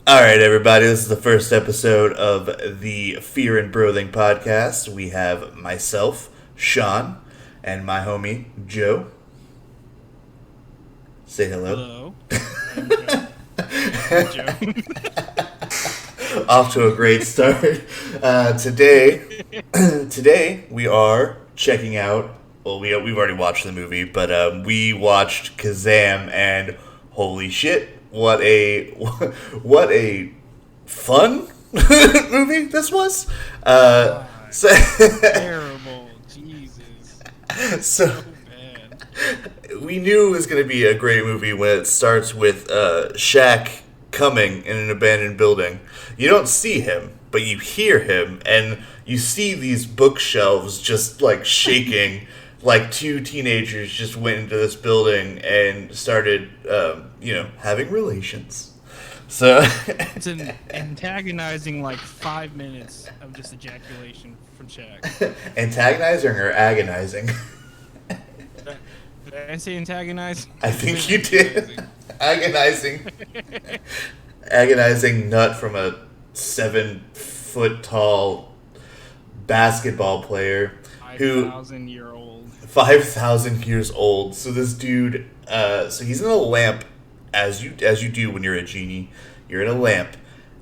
All right, everybody. This is the first episode of the Fear and Broathing podcast. We have myself, Sean, and my homie Joe. Say hello. Hello. I'm Joe. I'm Joe. Off to a great start. Today we are checking out. Well, we've already watched the movie, but we watched Kazaam, and holy shit, what a fun movie this was. God, So, terrible. Jesus. so So bad. we knew it was going to be a great movie when it starts with Shaq coming in an abandoned building. You don't see him, but you hear him, and you see these bookshelves just like shaking. Like two teenagers just went into this building and started, having relations. So, It's an antagonizing like 5 minutes of just ejaculation from Shaq. antagonizing or agonizing? Did I say antagonize? I think you did. Agonizing. Agonizing nut from a 7-foot tall basketball player who 5,000-year-old. 5,000 years old. So this dude, so he's in a lamp, as you do when you're a genie. You're in a lamp.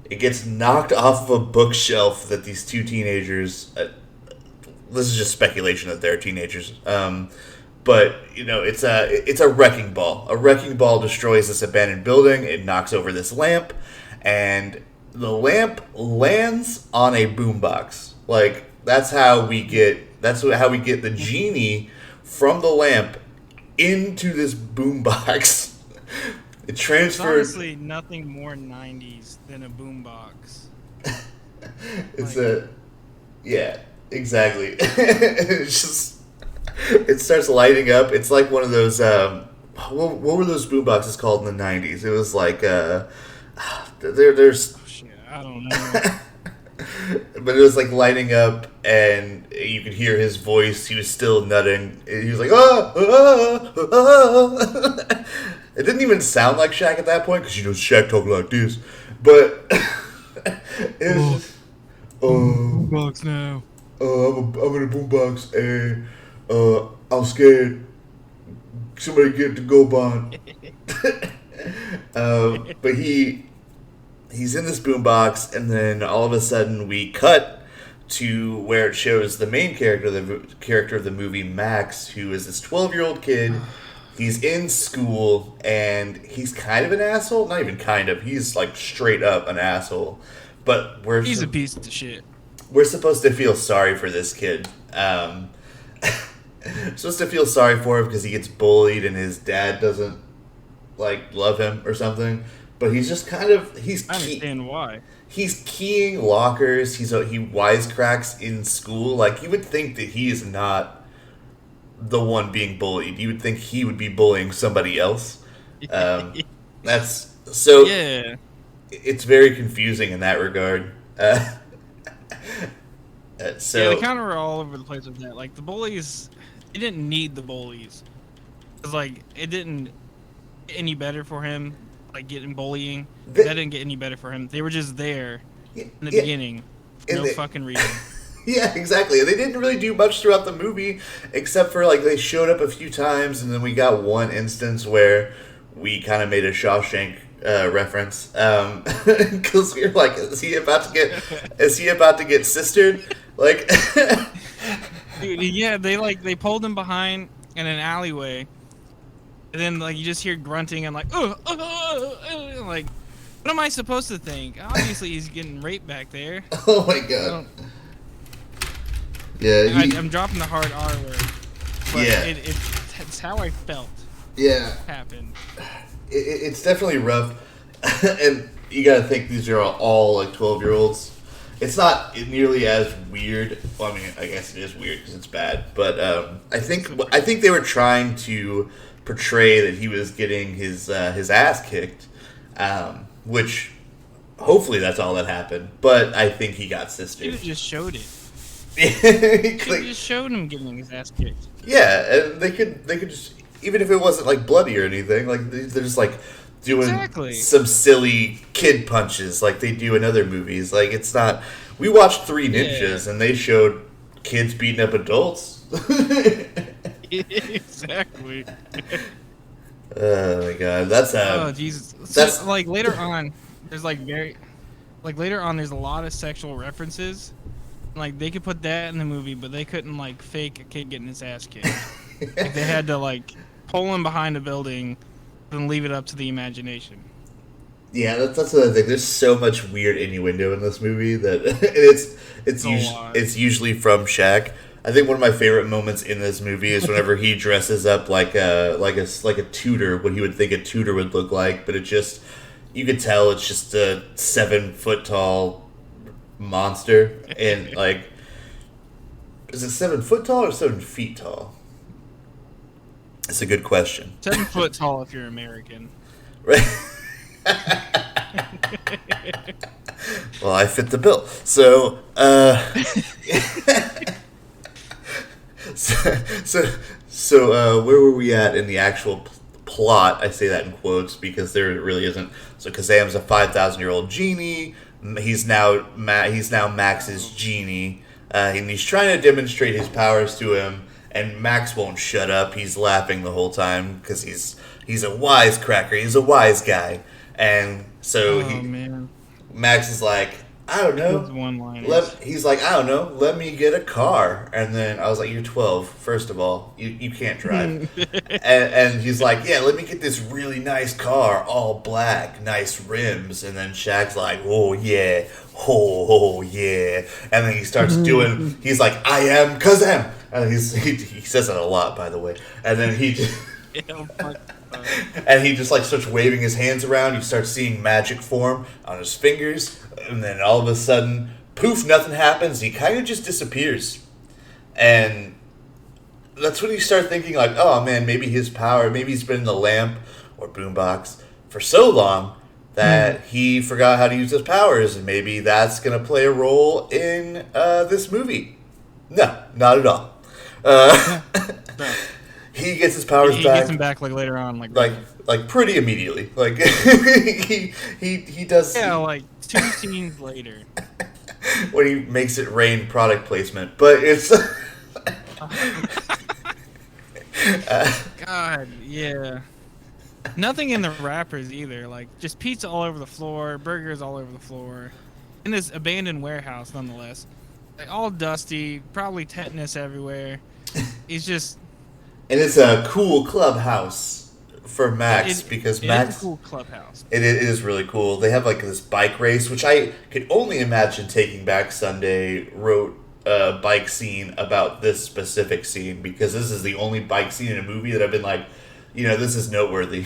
It gets knocked off of a bookshelf that these two teenagers. This is just speculation that they're teenagers. But it's a wrecking ball. A wrecking ball destroys this abandoned building. It knocks over this lamp, and the lamp lands on a boombox. Like that's how we get the genie from the lamp into this boombox. It It's transferred. honestly nothing more 90s than a boombox. It's Like- yeah, exactly. It's just, it starts lighting up. It's like one of those, what were those boomboxes called in the 90s? It was like, there's, Oh, shit, I don't know. but it was like lighting up, and you could hear his voice. He was still nutting. He was like, ah. It didn't even sound like Shaq at that point, because Shaq talked like this. But it was just, Boombox now. I'm in a boombox, and I'm scared. Somebody get the go bond. But he's in this boombox, and then all of a sudden we cut to where it shows the main character of the movie, Max, who is this 12-year-old kid. He's in school, and he's kind of an asshole. Not even kind of. He's like straight up an asshole. But He's a piece of shit. we're supposed to feel sorry for this kid. Supposed to feel sorry for him because he gets bullied and his dad doesn't like love him or something. But he's just kind of I understand why. he's keying lockers. He wisecracks in school. Like you would think that he is not the one being bullied. You would think he would be bullying somebody else. That's so. Yeah. It's very confusing in that regard. So Yeah, they kind of were all over the place with that. Like the bullies, it didn't need the bullies. It's like it didn't get any better for him. Like getting bullying, The- that didn't get any better for him. They were just there in the yeah, beginning, and no they- fucking reason. Yeah, exactly. They didn't really do much throughout the movie, except for like they showed up a few times, and then we got one instance where we kind of made a Shawshank reference because we were like, is he about to get sistered? Like, Dude, yeah, they pulled him behind in an alleyway, and then like you just hear grunting and like, like, what am I supposed to think? Obviously, he's getting raped back there. oh my I god. don't- Yeah, I'm dropping the hard R word. But Yeah. it's how I felt yeah. happened. It's definitely rough, and you gotta think these are all like 12-year-olds. It's not nearly as weird. Well, I mean, I guess it is weird because it's bad, but I think they were trying to portray that he was getting his ass kicked, which hopefully that's all that happened. But I think he got Should sistered. have just showed it. He Should clicked- have just showed him getting his ass kicked. Yeah, and they could just, even if it wasn't like bloody or anything, like they're just like doing Exactly. some silly kid punches like they do in other movies. Like, it's not. We watched Three Ninjas, and they showed kids beating up adults. Exactly. Oh my god, that's Oh Jesus. that's So, like later on, there's later on there's a lot of sexual references. Like they could put that in the movie, but they couldn't like fake a kid getting his ass kicked. Like they had to like pull him behind a building and leave it up to the imagination. Yeah, that's the other thing. There's so much weird innuendo in this movie that it's usually from Shaq. I think one of my favorite moments in this movie is whenever he dresses up like a tutor, what he would think a tutor would look like, but you could tell it's just a 7 foot tall monster, and like, is it 7 foot tall or 7 feet tall? It's a good question. 7 foot tall if you're American. Right. Well, I fit the bill. So, where were we at in the actual plot? I say that in quotes because there really isn't. So Kazaam's a 5,000-year-old genie. He's now Max's genie, and he's trying to demonstrate his powers to him. And Max won't shut up. He's laughing the whole time because he's a wisecracker. He's a wise guy. And so Max is like, I don't know. He's like, I don't know. Let me get a car. And then I was like, you're 12. First of all, you can't drive. and he's like, yeah, let me get this really nice car, all black, nice rims. And then Shaq's like, oh yeah, oh yeah. And then he starts doing. He's like, I am Kazaam. And he says that a lot, by the way. And then he just. And he just like starts waving his hands around. You start seeing magic form on his fingers, and then all of a sudden, poof! Nothing happens. He kind of just disappears, and that's when you start thinking like, oh man, maybe his power, maybe he's been in the lamp or boombox for so long that he forgot how to use his powers, and maybe that's gonna play a role in this movie. No, not at all. No. He gets his powers back. He gets them back like later on, like pretty immediately. Like he does. Yeah, like 2 scenes later. When he makes it rain product placement, but it's. God, yeah. Nothing in the wrappers either. Like just pizza all over the floor, burgers all over the floor, in this abandoned warehouse, nonetheless. Like all dusty, probably tetanus everywhere. He's just. And it's a cool clubhouse for Max because Max. It's a cool clubhouse. It is really cool. They have like this bike race, which I could only imagine Taking Back Sunday wrote a bike scene about this specific scene because this is the only bike scene in a movie that I've been like, this is noteworthy.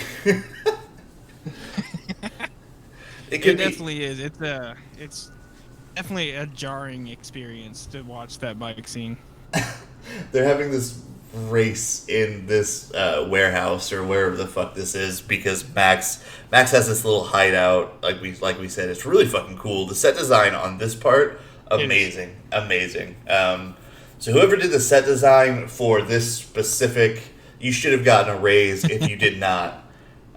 It definitely is. It's definitely a jarring experience to watch that bike scene. They're having this race in this warehouse or wherever the fuck this is because Max has this little hideout like we said. It's really fucking cool. The set design on this part, amazing. So whoever did the set design for this specific, you should have gotten a raise if you did not.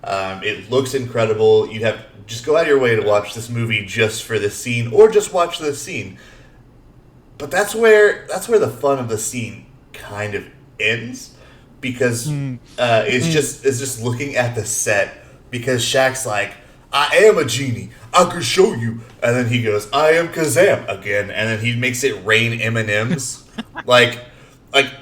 It looks incredible. You'd have just go out of your way to watch this movie just for this scene or just watch this scene. But that's where the fun of the scene kind of ends because it's just looking at the set because Shaq's like, I am a genie, I could show you, and then he goes, I am Kazaam again, and then he makes it rain M&Ms like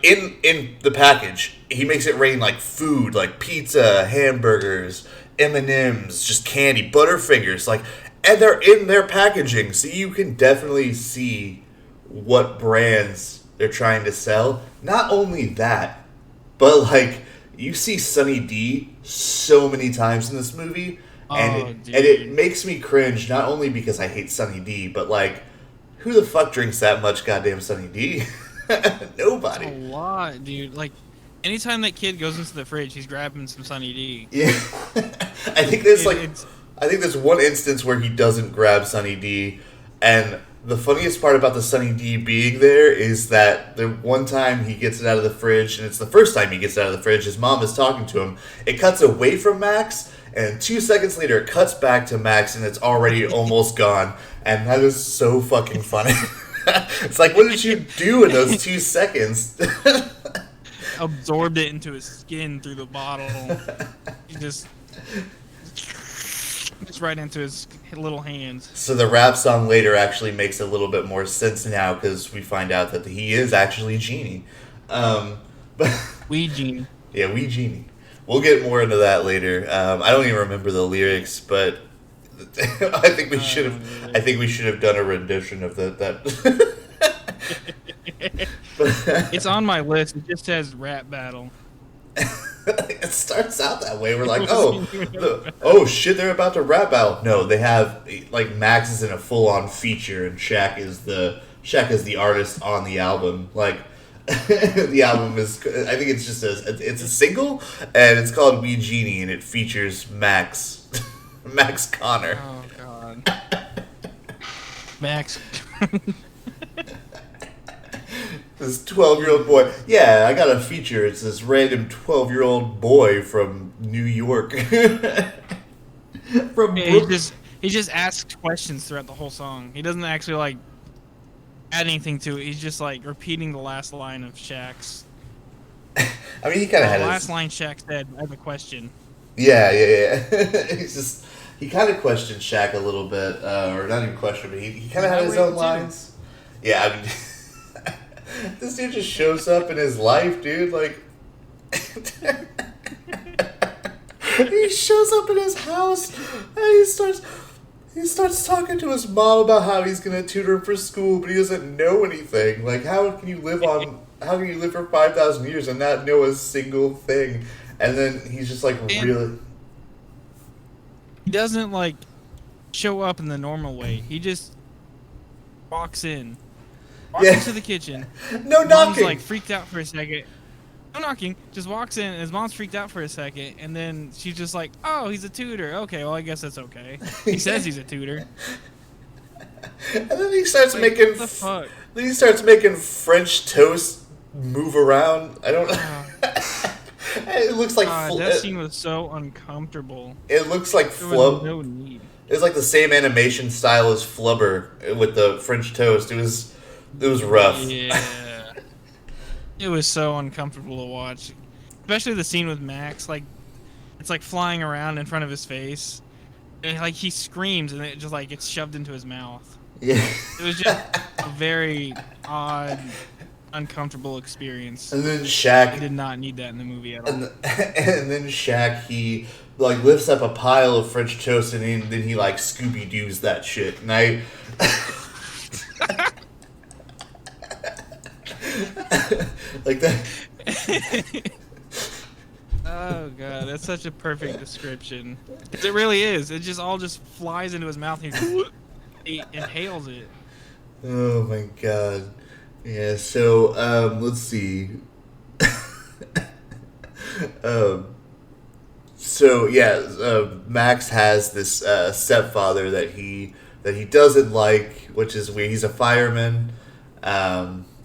in the package he makes it rain like food, like pizza, hamburgers, M&Ms, just candy, Butterfingers, like, and they're in their packaging so you can definitely see what brands they're trying to sell. Not only that, but like you see Sunny D so many times in this movie, and it makes me cringe. Not only because I hate Sunny D, but like, who the fuck drinks that much goddamn Sunny D? Nobody. A lot, dude. Like, anytime that kid goes into the fridge, he's grabbing some Sunny D. Yeah, I think there's one instance where he doesn't grab Sunny D, and the funniest part about the Sunny D being there is that the one time he gets it out of the fridge, and it's the first time he gets it out of the fridge, his mom is talking to him. It cuts away from Max, And 2 seconds later, it cuts back to Max, and it's already almost gone. And that is so fucking funny. It's like, what did you do in those 2 seconds? Absorbed it into his skin through the bottle. He just right into his little hands. So the rap song later actually makes a little bit more sense now because we find out that he is actually Genie. But Wee Genie. Yeah, Wee Genie. We'll get more into that later. I don't even remember the lyrics, but I think we should have. I think we should have done a rendition of that. It's on my list. It just says rap battle. It starts out that way. We're like, oh shit, they're about to rap battle. No, they have like Max is in a full on feature, and Shaq is the artist on the album. Like the album is, I think it's just it's a single, and it's called Wee Genie, and it features Max Connor. Oh god, Max. This 12-year-old boy. Yeah, I got a feature. It's this random 12-year-old boy from New York. He just asks questions throughout the whole song. He doesn't actually like add anything to it. He's just like repeating the last line of Shaq's. I mean, he kind of had the last line Shaq said. I have a question. Yeah. He kind of questioned Shaq a little bit, or not even questioned, but he kind of had his own lines. Yeah, I mean. This dude just shows up in his life, dude. Like, he shows up in his house, and he starts talking to his mom about how he's gonna tutor him for school, but he doesn't know anything. Like, how can you live for 5,000 years and not know a single thing? And then he's just like, really. He doesn't like show up in the normal way. He just walks in. Walks into the kitchen. No knocking. Mom's like freaked out for a second. No knocking. Just walks in, and his mom's freaked out for a second, and then she's just like, "Oh, he's a tutor. Okay, well, I guess that's okay." He says he's a tutor. And then he starts making. What the fuck? Then he starts making French toast move around. I don't know. It looks like that scene was so uncomfortable. It looks like Flub. No need. It was like the same animation style as Flubber with the French toast. It was rough. Yeah. It was so uncomfortable to watch. Especially the scene with Max. Like, it's like flying around in front of his face. And like he screams and it just like gets shoved into his mouth. Yeah. It was just a very odd, uncomfortable experience. And then Shaq. I did not need that in the movie at all. And then Shaq, he like lifts up a pile of French toast and then he like Scooby-Doo's that shit. And I... like that. Oh god, that's such a perfect description. It really is. It just all just flies into his mouth and he inhales it. Oh my god. Yeah, so let's see. Max has this stepfather that he doesn't like, which is weird. He's a fireman.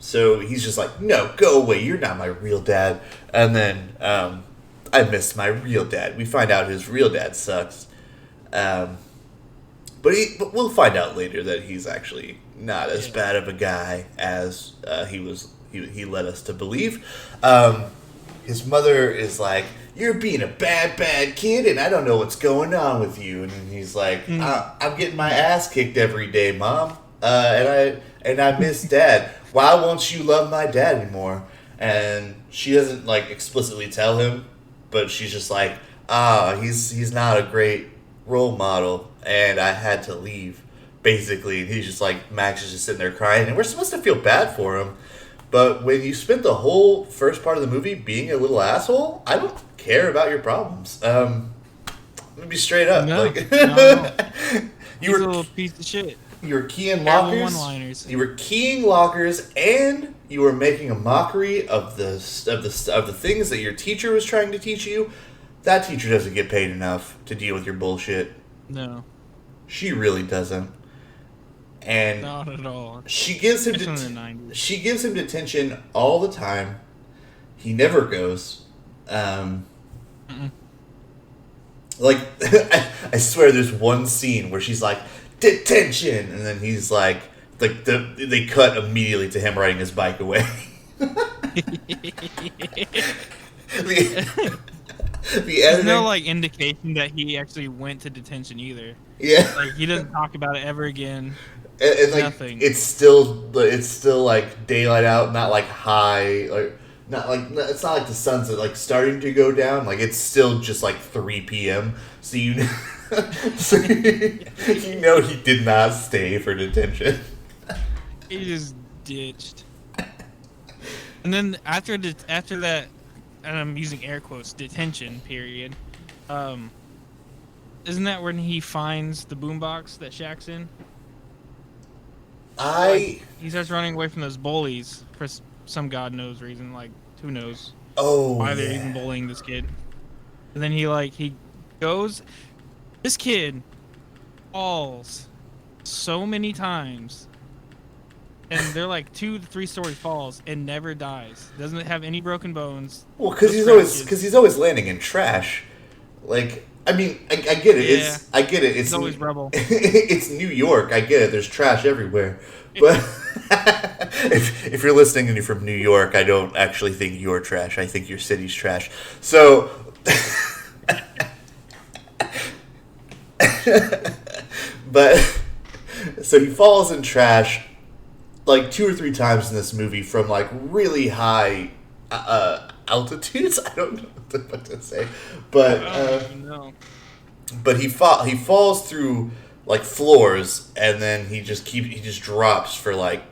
So he's just like, no, go away. You're not my real dad. And then I miss my real dad. We find out his real dad sucks. But we'll find out later that he's actually not as bad of a guy as he led us to believe. His mother is like, you're being a bad kid, and I don't know what's going on with you. And he's like, I'm getting my ass kicked every day, Mom. And I miss Dad. Why won't you love my dad anymore? And she doesn't like explicitly tell him, but she's just like, he's not a great role model, and I had to leave, basically. And he's just like, Max is just sitting there crying, and we're supposed to feel bad for him. But when you spent the whole first part of the movie being a little asshole, I don't care about your problems. I'm gonna be straight up. No, like, no. You were a little piece of shit. You were keying lockers. One-liners. You were keying lockers, and you were making a mockery of the things that your teacher was trying to teach you. That teacher doesn't get paid enough to deal with your bullshit. No, she really doesn't. And not at all. She gives him detention all the time. He never goes. Like, I swear there's one scene where she's like, detention! And then he's like they cut immediately to him riding his bike away. the There's no like indication that he actually went to detention either. Yeah. Like he doesn't talk about it ever again. And like, nothing. It's still like daylight out, not like high, like not like it's not like the sun's like starting to go down. Like it's still just like 3 p.m. So you know he did not stay for detention. He just ditched. And then after that, and I'm using air quotes, detention period. Isn't that when he finds the boombox that Shaq's in? He starts running away from those bullies for some god knows reason. Like, who knows? Why they're even bullying this kid? And then he goes. This kid falls so many times, and they're like 2 to 3 story falls, and never dies. Doesn't have any broken bones. Well, because he's always landing in trash. Like, I mean, I get it. Yeah. I get it. It's always rubble. It's New York. I get it. There's trash everywhere. But if you're listening and you're from New York, I don't actually think you're trash. I think your city's trash. So, so he falls in trash like 2 or 3 times in this movie from like really high altitudes. I don't know what to say, but but he falls through like floors, and then he just drops for like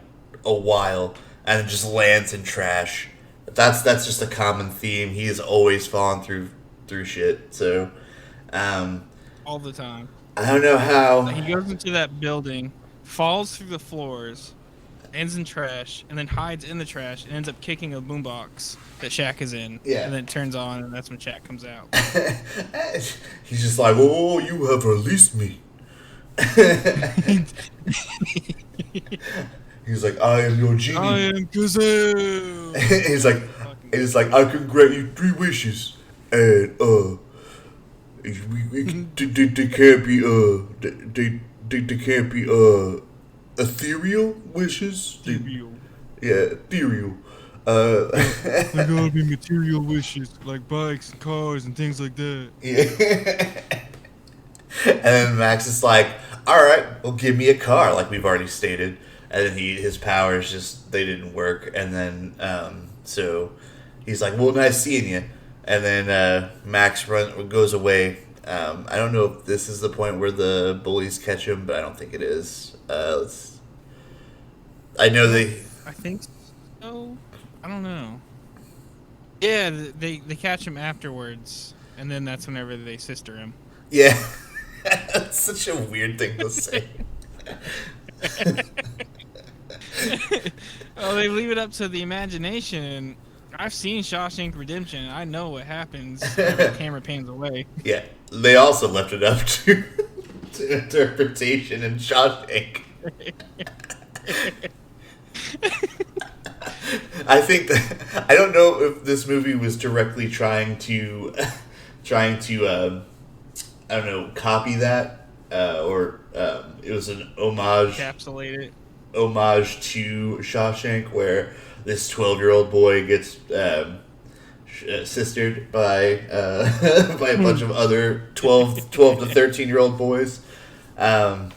a while, and just lands in trash. That's just a common theme. He is always falling through shit. So, all the time. I don't know how he goes into that building, falls through the floors, ends in trash, and then hides in the trash and ends up kicking a boombox that Shaq is in. Yeah. And then it turns on, and that's when Shaq comes out. He's just like, "Oh, you have released me." He's like, "I am your genie. I am Kazaam." He's like, "I can grant you 3 wishes, and they can't be they can't be ethereal wishes. Ethereal. Ethereal. They're gonna be material wishes, like bikes and cars and things like that. Yeah. And then Max is like, all right, well, give me a car, like we've already stated. And then his powers just, they didn't work. And then, so he's like, well, nice seeing you. And then Max goes away. I don't know if this is the point where the bullies catch him, but I don't think it is. I know they... I think so. I don't know. Yeah, they catch him afterwards, and then that's whenever they sister him. Yeah. That's such a weird thing to say. Well, they leave it up to the imagination. I've seen Shawshank Redemption. I know what happens when the camera pans away. Yeah, they also left it up to interpretation in Shawshank. I think that I don't know if this movie was directly trying to I don't know, copy that or it was an homage. Encapsulate it. Homage to Shawshank, where this 12-year-old boy gets sistered by by a bunch of other 12 to 13-year-old boys. But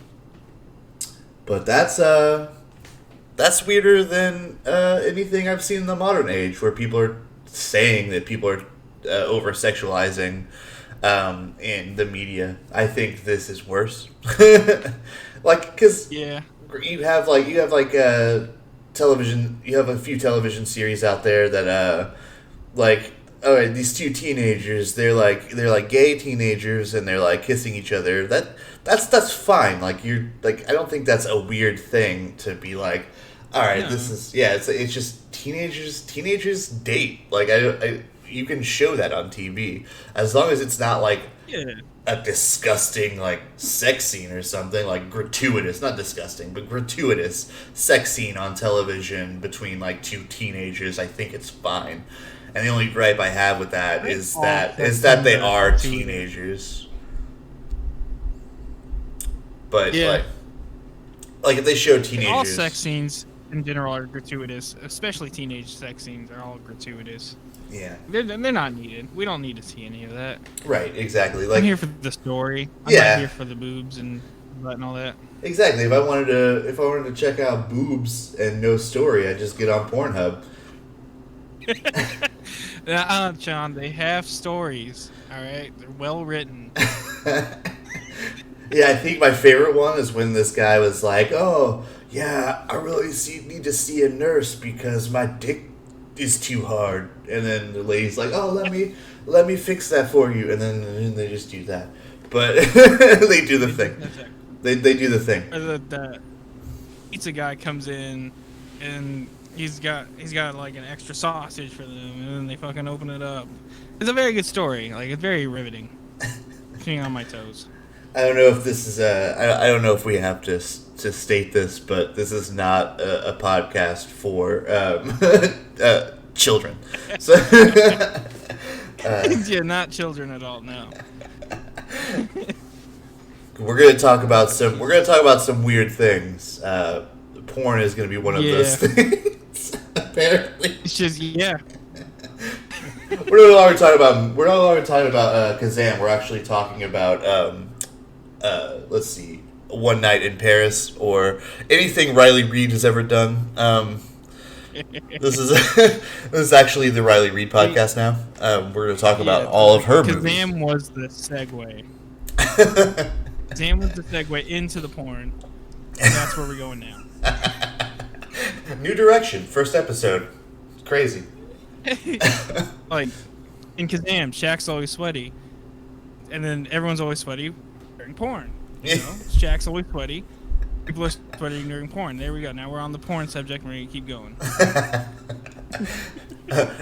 that's weirder than anything I've seen in the modern age, where people are saying that people are over-sexualizing in the media. I think this is worse. Like, because you have television. You have a few television series out there that like, all right, these 2 teenagers, they're like gay teenagers, and they're like kissing each other. That's fine. Like, you're like, I don't think that's a weird thing to be like, all right, this is it's just teenagers date. Like, you can show that on TV as long as it's not like a disgusting like sex scene or something, like gratuitous, not disgusting, but gratuitous sex scene on television between like 2 teenagers. I think it's fine. And the only gripe I have with that is that they are teenagers. But Yeah. like if they show All teenagers, sex scenes in general are gratuitous, especially teenage sex scenes are all gratuitous. yeah, They're not needed. We don't need to see any of that. right, exactly. I'm Like, here for the story. I'm yeah, not here for the boobs and butt and all that. exactly. If I wanted to check out boobs and no story, I just get on Pornhub. John, they have stories. All right, they're well written. Yeah, I think my favorite one is when this guy was like, "Oh, yeah, I really need to see a nurse because my dick is too hard," and then the lady's like, "Oh, let me fix that for you," and then they just do that. But they do the thing. They do the thing. Or the pizza guy comes in, and he's got like an extra sausage for them, and then they fucking open it up. It's a very good story. Like, it's very riveting. Keeping on my toes. I don't know if this is I don't know if we have to state this, but this is not a podcast for children. So Yeah, not children at all. No. we're gonna talk about some weird things. Porn is gonna be one of those things. Apparently, It's just we're no longer talking about Kazaam. We're actually talking about let's see, One Night in Paris, or anything Riley Reid has ever done. This is actually the Riley Reid podcast now. We're going to talk about all of her movies. Kazaam was the segue. Kazaam was the segue into the porn. And that's where we're going now. New direction, first episode. It's crazy. Like, in Kazaam, Shaq's always sweaty. And then everyone's always sweaty during porn. You know? Shaq's always sweaty. People are sweating during porn. There we go. Now we're on the porn subject, and we're going to keep going.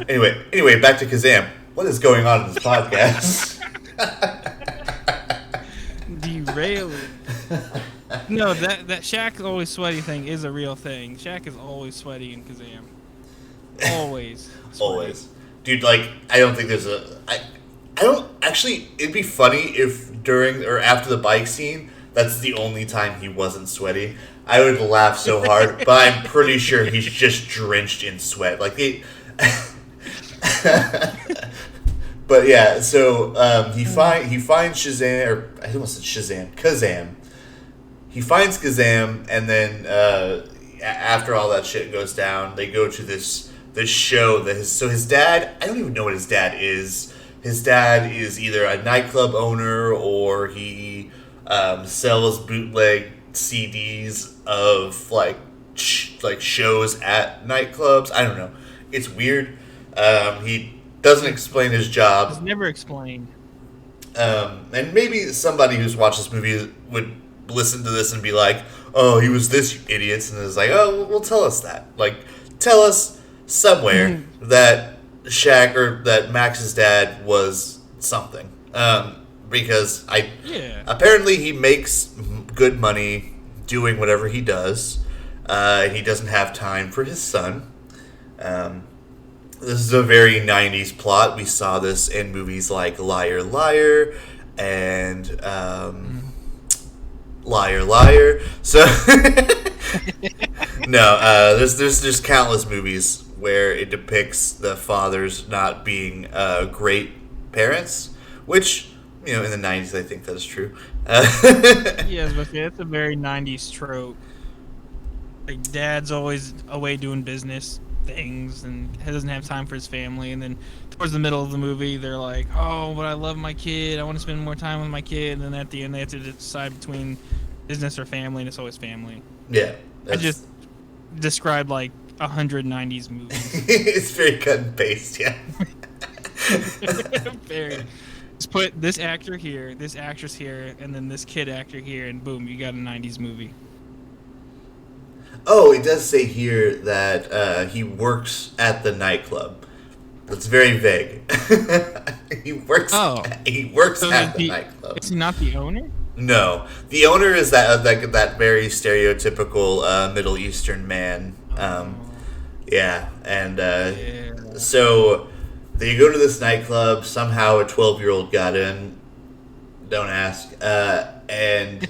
Anyway, back to Kazaam. What is going on in this podcast? Derailing. No, that Shaq always sweaty thing is a real thing. Shaq is always sweaty in Kazaam. Always. Sweaty. Always. Dude, like, I don't think there's I don't... Actually, it'd be funny if during or after the bike scene, that's the only time he wasn't sweaty. I would laugh so hard, but I'm pretty sure he's just drenched in sweat. Like, But yeah, so he finds Shazam, or I almost said Kazaam. He finds Kazaam, and then after all that shit goes down, they go to this show that his dad. I don't even know what his dad is. His dad is either a nightclub owner, or he sells bootleg CDs of like shows at nightclubs. I don't know. It's weird. He doesn't explain his job. It's never explained. And maybe somebody who's watched this movie would listen to this and be like, "Oh, he was this, you idiots," and it's like, "Oh, well, tell us that. Like, tell us somewhere that Shaq or that Max's dad was something." Because apparently he makes good money doing whatever he does. He doesn't have time for his son. This is a very 90s plot. We saw this in movies like Liar Liar and Liar Liar. So no, there's countless movies where it depicts the fathers not being great parents, which, you know, in the 90s I think that is true. Yes, but it's a very 90s trope. Like, dad's always away doing business things and he doesn't have time for his family, and then towards the middle of the movie they're like, "Oh, but I love my kid, I want to spend more time with my kid," and then at the end they have to decide between business or family, and it's always family. Yeah, I just described like 190s movies. It's very cut and paste. Yeah. Very. Just put this actor here, this actress here, and then this kid actor here, and boom, you got a 90s movie. Oh, it does say here that he works at the nightclub. That's very vague. He works at the nightclub. Is he not the owner? No. The owner is that very stereotypical Middle Eastern man. Yeah, and so they go to this nightclub. Somehow a 12-year-old got in. Don't ask. And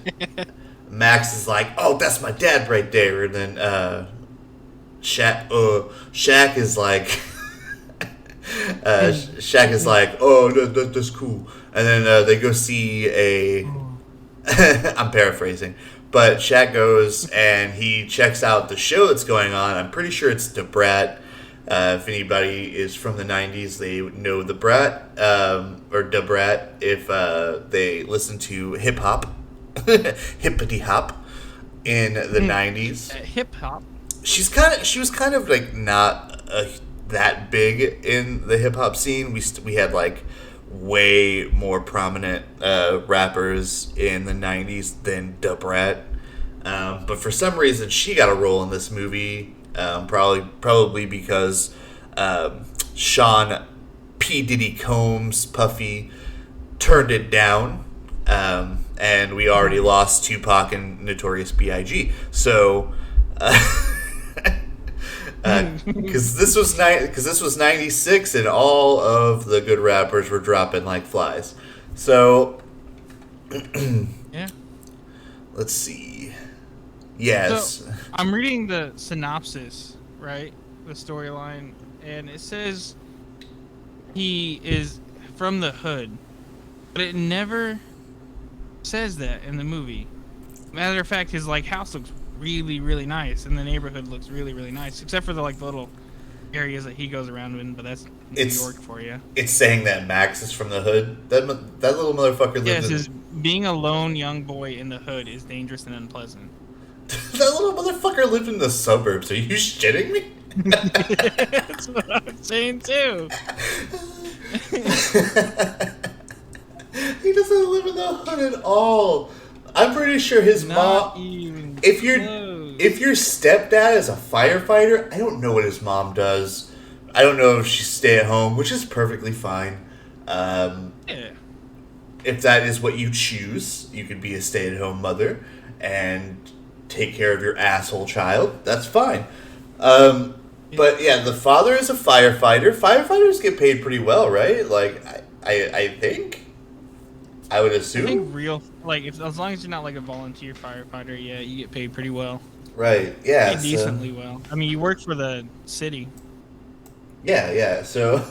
Max is like, "Oh, that's my dad right there," and then Shaq is like, Shaq is like, "Oh, that's cool," and then they go see a. I'm paraphrasing, but Shaq goes and he checks out the show that's going on. I'm pretty sure it's The Brat. If anybody is from the '90s, they would know The Brat or Da Brat if they listen to hip hop, hippity hop in the '90s. Hip hop. She was kind of like not that big in the hip hop scene. We had like way more prominent rappers in the '90s than Da Brat. But for some reason, she got a role in this movie. Probably because Sean P. Diddy Combs Puffy turned it down, and we already lost Tupac and Notorious B.I.G. So, because this was '96, and all of the good rappers were dropping like flies. So, Yeah. let's see. Yes. So, I'm reading the synopsis, right? The storyline, and it says he is from the hood, but it never says that in the movie. Matter of fact, his like house looks really, really nice, and the neighborhood looks really, really nice, except for the like little areas that he goes around in. But that's New York for you. It's saying that Max is from the hood. That little motherfucker lived. Yeah, it says being a lone young boy in the hood is dangerous and unpleasant. That little motherfucker lived in the suburbs. Are you shitting me? That's what I'm saying too. He doesn't live in the hood at all. I'm pretty sure his Not mom. even If close. your stepdad is a firefighter, I don't know what his mom does. I don't know if she's stay at home, which is perfectly fine. Yeah. If that is what you choose, you could be a stay at home mother and take care of your asshole child. That's fine. But yeah, the father is a firefighter. Firefighters get paid pretty well, right? Like I think. I would assume. I think as long as you're not like a volunteer firefighter, yeah, you get paid pretty well. Right. Yeah. Paid decently well. I mean, you work for the city. Yeah. So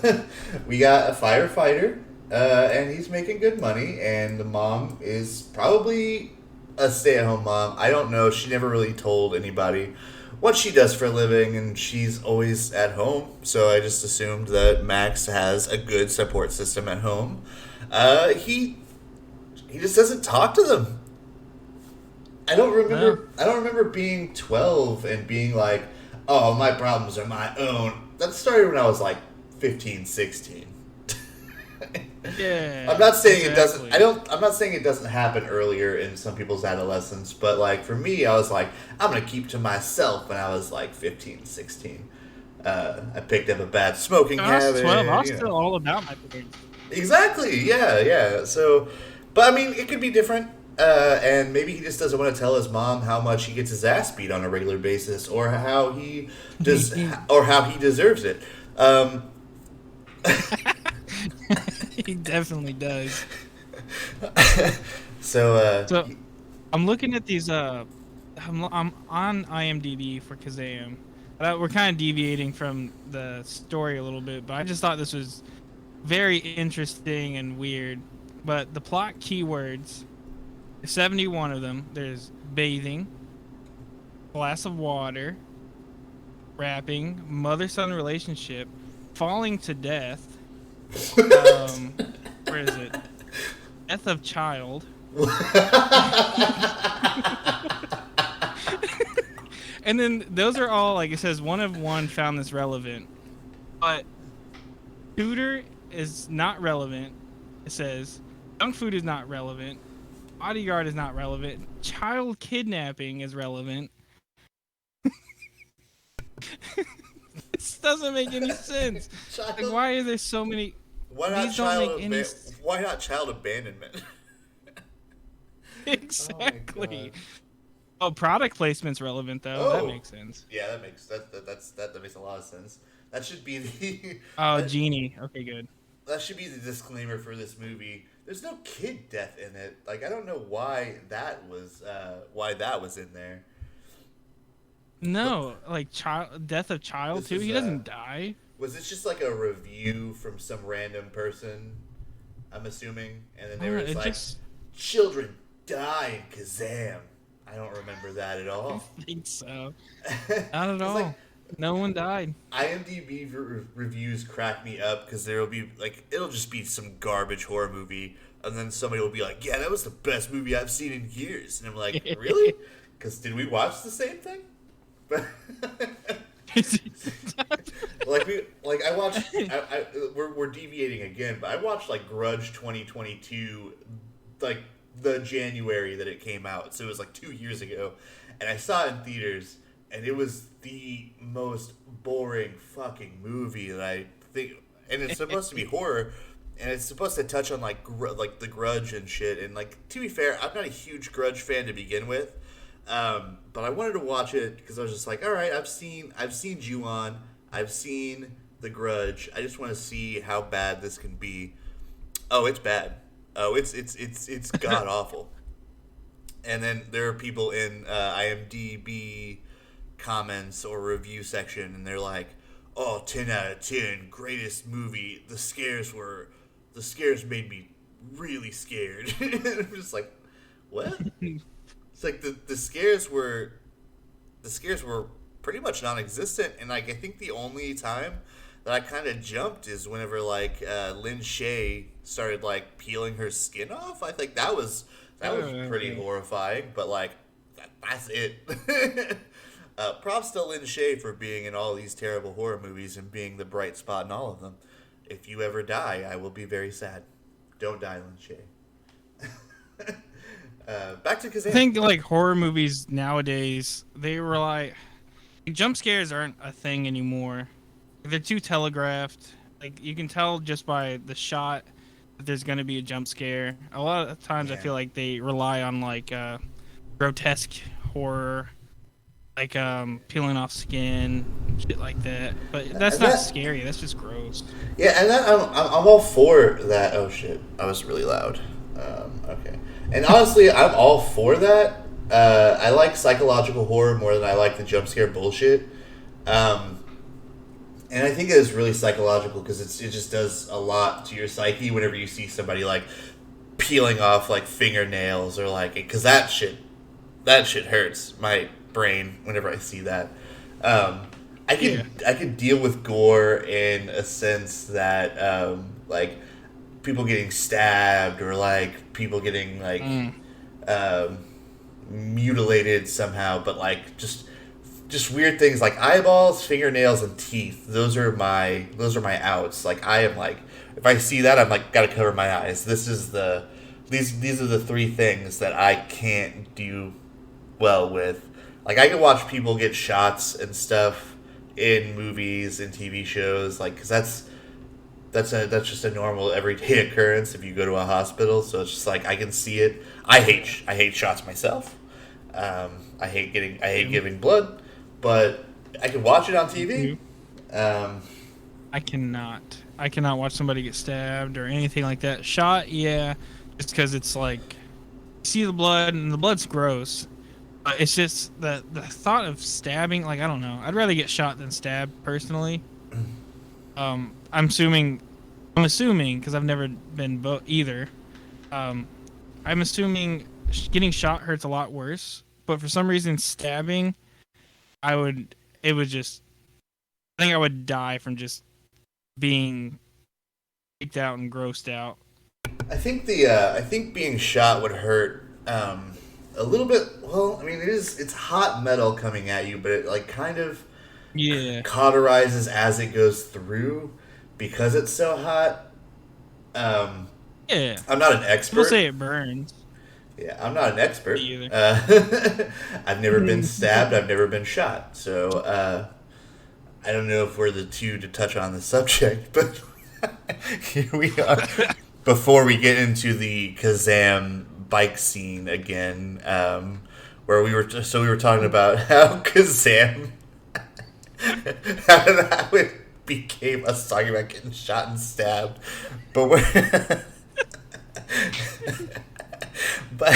we got a firefighter, and he's making good money, and the mom is probably a stay-at-home mom. I don't know. She never really told anybody what she does for a living, and she's always at home. So I just assumed that Max has a good support system at home. He just doesn't talk to them. I don't remember being 12 and being like, "Oh, my problems are my own." That started when I was like 15, 16. Yeah. I'm not saying exactly. it doesn't. I'm not saying it doesn't happen earlier in some people's adolescence, but like for me, I was like, I'm gonna keep to myself when I was like 15, 16. I picked up a bad smoking When I was habit. 12, I was still all about my parents. Exactly. Yeah. So, but I mean, it could be different. And maybe he just doesn't want to tell his mom how much he gets his ass beat on a regular basis, or how he does, or how he deserves it. He definitely does. So I'm looking at these. I'm on IMDb for Kazaam. We're kind of deviating from the story a little bit, but I just thought this was very interesting and weird. But the plot keywords, 71 of them. There's bathing, glass of water, rapping, mother-son relationship, falling to death. Where is it? Death of child. And then those are all, like it says, one of one found this relevant. But tutor is not relevant. It says junk food is not relevant. Bodyguard is not relevant. Child kidnapping is relevant. This doesn't make any sense. Like, why are there so many? Why not These don't make any why not child abandonment? Exactly. Oh, product placement's relevant though. That makes sense. Yeah, that makes that makes a lot of sense. That should be the Oh, Genie. Okay, good. that should be the disclaimer for this movie. there's no kid death in it. Like, I don't know why that was in there. But No, like child death of child this too. is He doesn't die. was this just like a review from some random person? I'm assuming, and then I there don't know, was it like, just children die in Kazam. I don't remember that at I all. think so. Not at It's like all. No one died. IMDb reviews crack me up because there'll be like it'll just be some garbage horror movie, and then somebody will be like, "Yeah, that was the best movie I've seen in years," and I'm like, "Really? Because did we watch the same thing?" I watched. We're deviating again, but I watched like Grudge 2022, like the January that it came out, so it was like 2 years ago, and I saw it in theaters, and it was the most boring fucking movie that I think. And it's supposed to be horror, and it's supposed to touch on like like the Grudge and shit. And like to be fair, I'm not a huge Grudge fan to begin with. But I wanted to watch it because I was just like, all right, I've seen Ju-on, I've seen The Grudge. I just want to see how bad this can be. Oh, it's bad. Oh, it's god awful. And then there are people in IMDb comments or review section, and they're like, "Oh, 10 out of 10, greatest movie. The scares made me really scared." I'm just like, what? It's like the scares were pretty much non-existent, and like I think the only time that I kind of jumped is whenever like Lin Shaye started like peeling her skin off. I think that was pretty horrifying, but like that's it. Props to Lin Shaye for being in all these terrible horror movies and being the bright spot in all of them. If you ever die, I will be very sad. Don't die, Lin Shaye. Back to Kazam. I think like horror movies nowadays, they rely. Jump scares aren't a thing anymore. They're too telegraphed. Like you can tell just by the shot that there's going to be a jump scare. A lot of times, I feel like they rely on like grotesque horror, like peeling off skin, shit like that. But that's not scary. That's just gross. Yeah, and I'm all for that. Oh shit, I was really loud. Okay, and honestly, I'm all for that. I like psychological horror more than I like the jump scare bullshit. And I think it is really psychological because it just does a lot to your psyche whenever you see somebody like peeling off like fingernails or like because that shit hurts my brain whenever I see that. I could deal with gore in a sense that like people getting stabbed or like people getting like mutilated somehow, but like just weird things like eyeballs, fingernails, and teeth. Those are my outs. Like I am like if I see that I'm like gotta cover my eyes. These are the three things that I can't do well with. Like I can watch people get shots and stuff in movies and TV shows, like because that's just a normal everyday occurrence if you go to a hospital. So it's just like I can see it. I hate shots myself. I hate giving blood, but I can watch it on TV. I cannot watch somebody get stabbed or anything like that. Shot, yeah, just because it's like you see the blood and the blood's gross. It's just the thought of stabbing. Like I don't know. I'd rather get shot than stabbed personally. I'm assuming because I've never been either. I'm assuming getting shot hurts a lot worse. But for some reason, stabbing, I think I would die from just being freaked out and grossed out. I think being shot would hurt a little bit. Well, I mean, it's hot metal coming at you, but it like kind of cauterizes as it goes through because it's so hot. I'm not an expert. People say it burns. Yeah, I'm not an expert. Me either. I've never been stabbed. I've never been shot. So I don't know if we're the two to touch on the subject, but here we are. Before we get into the Kazaam bike scene again, where we were talking about how Kazaam how it became us talking about getting shot and stabbed, but But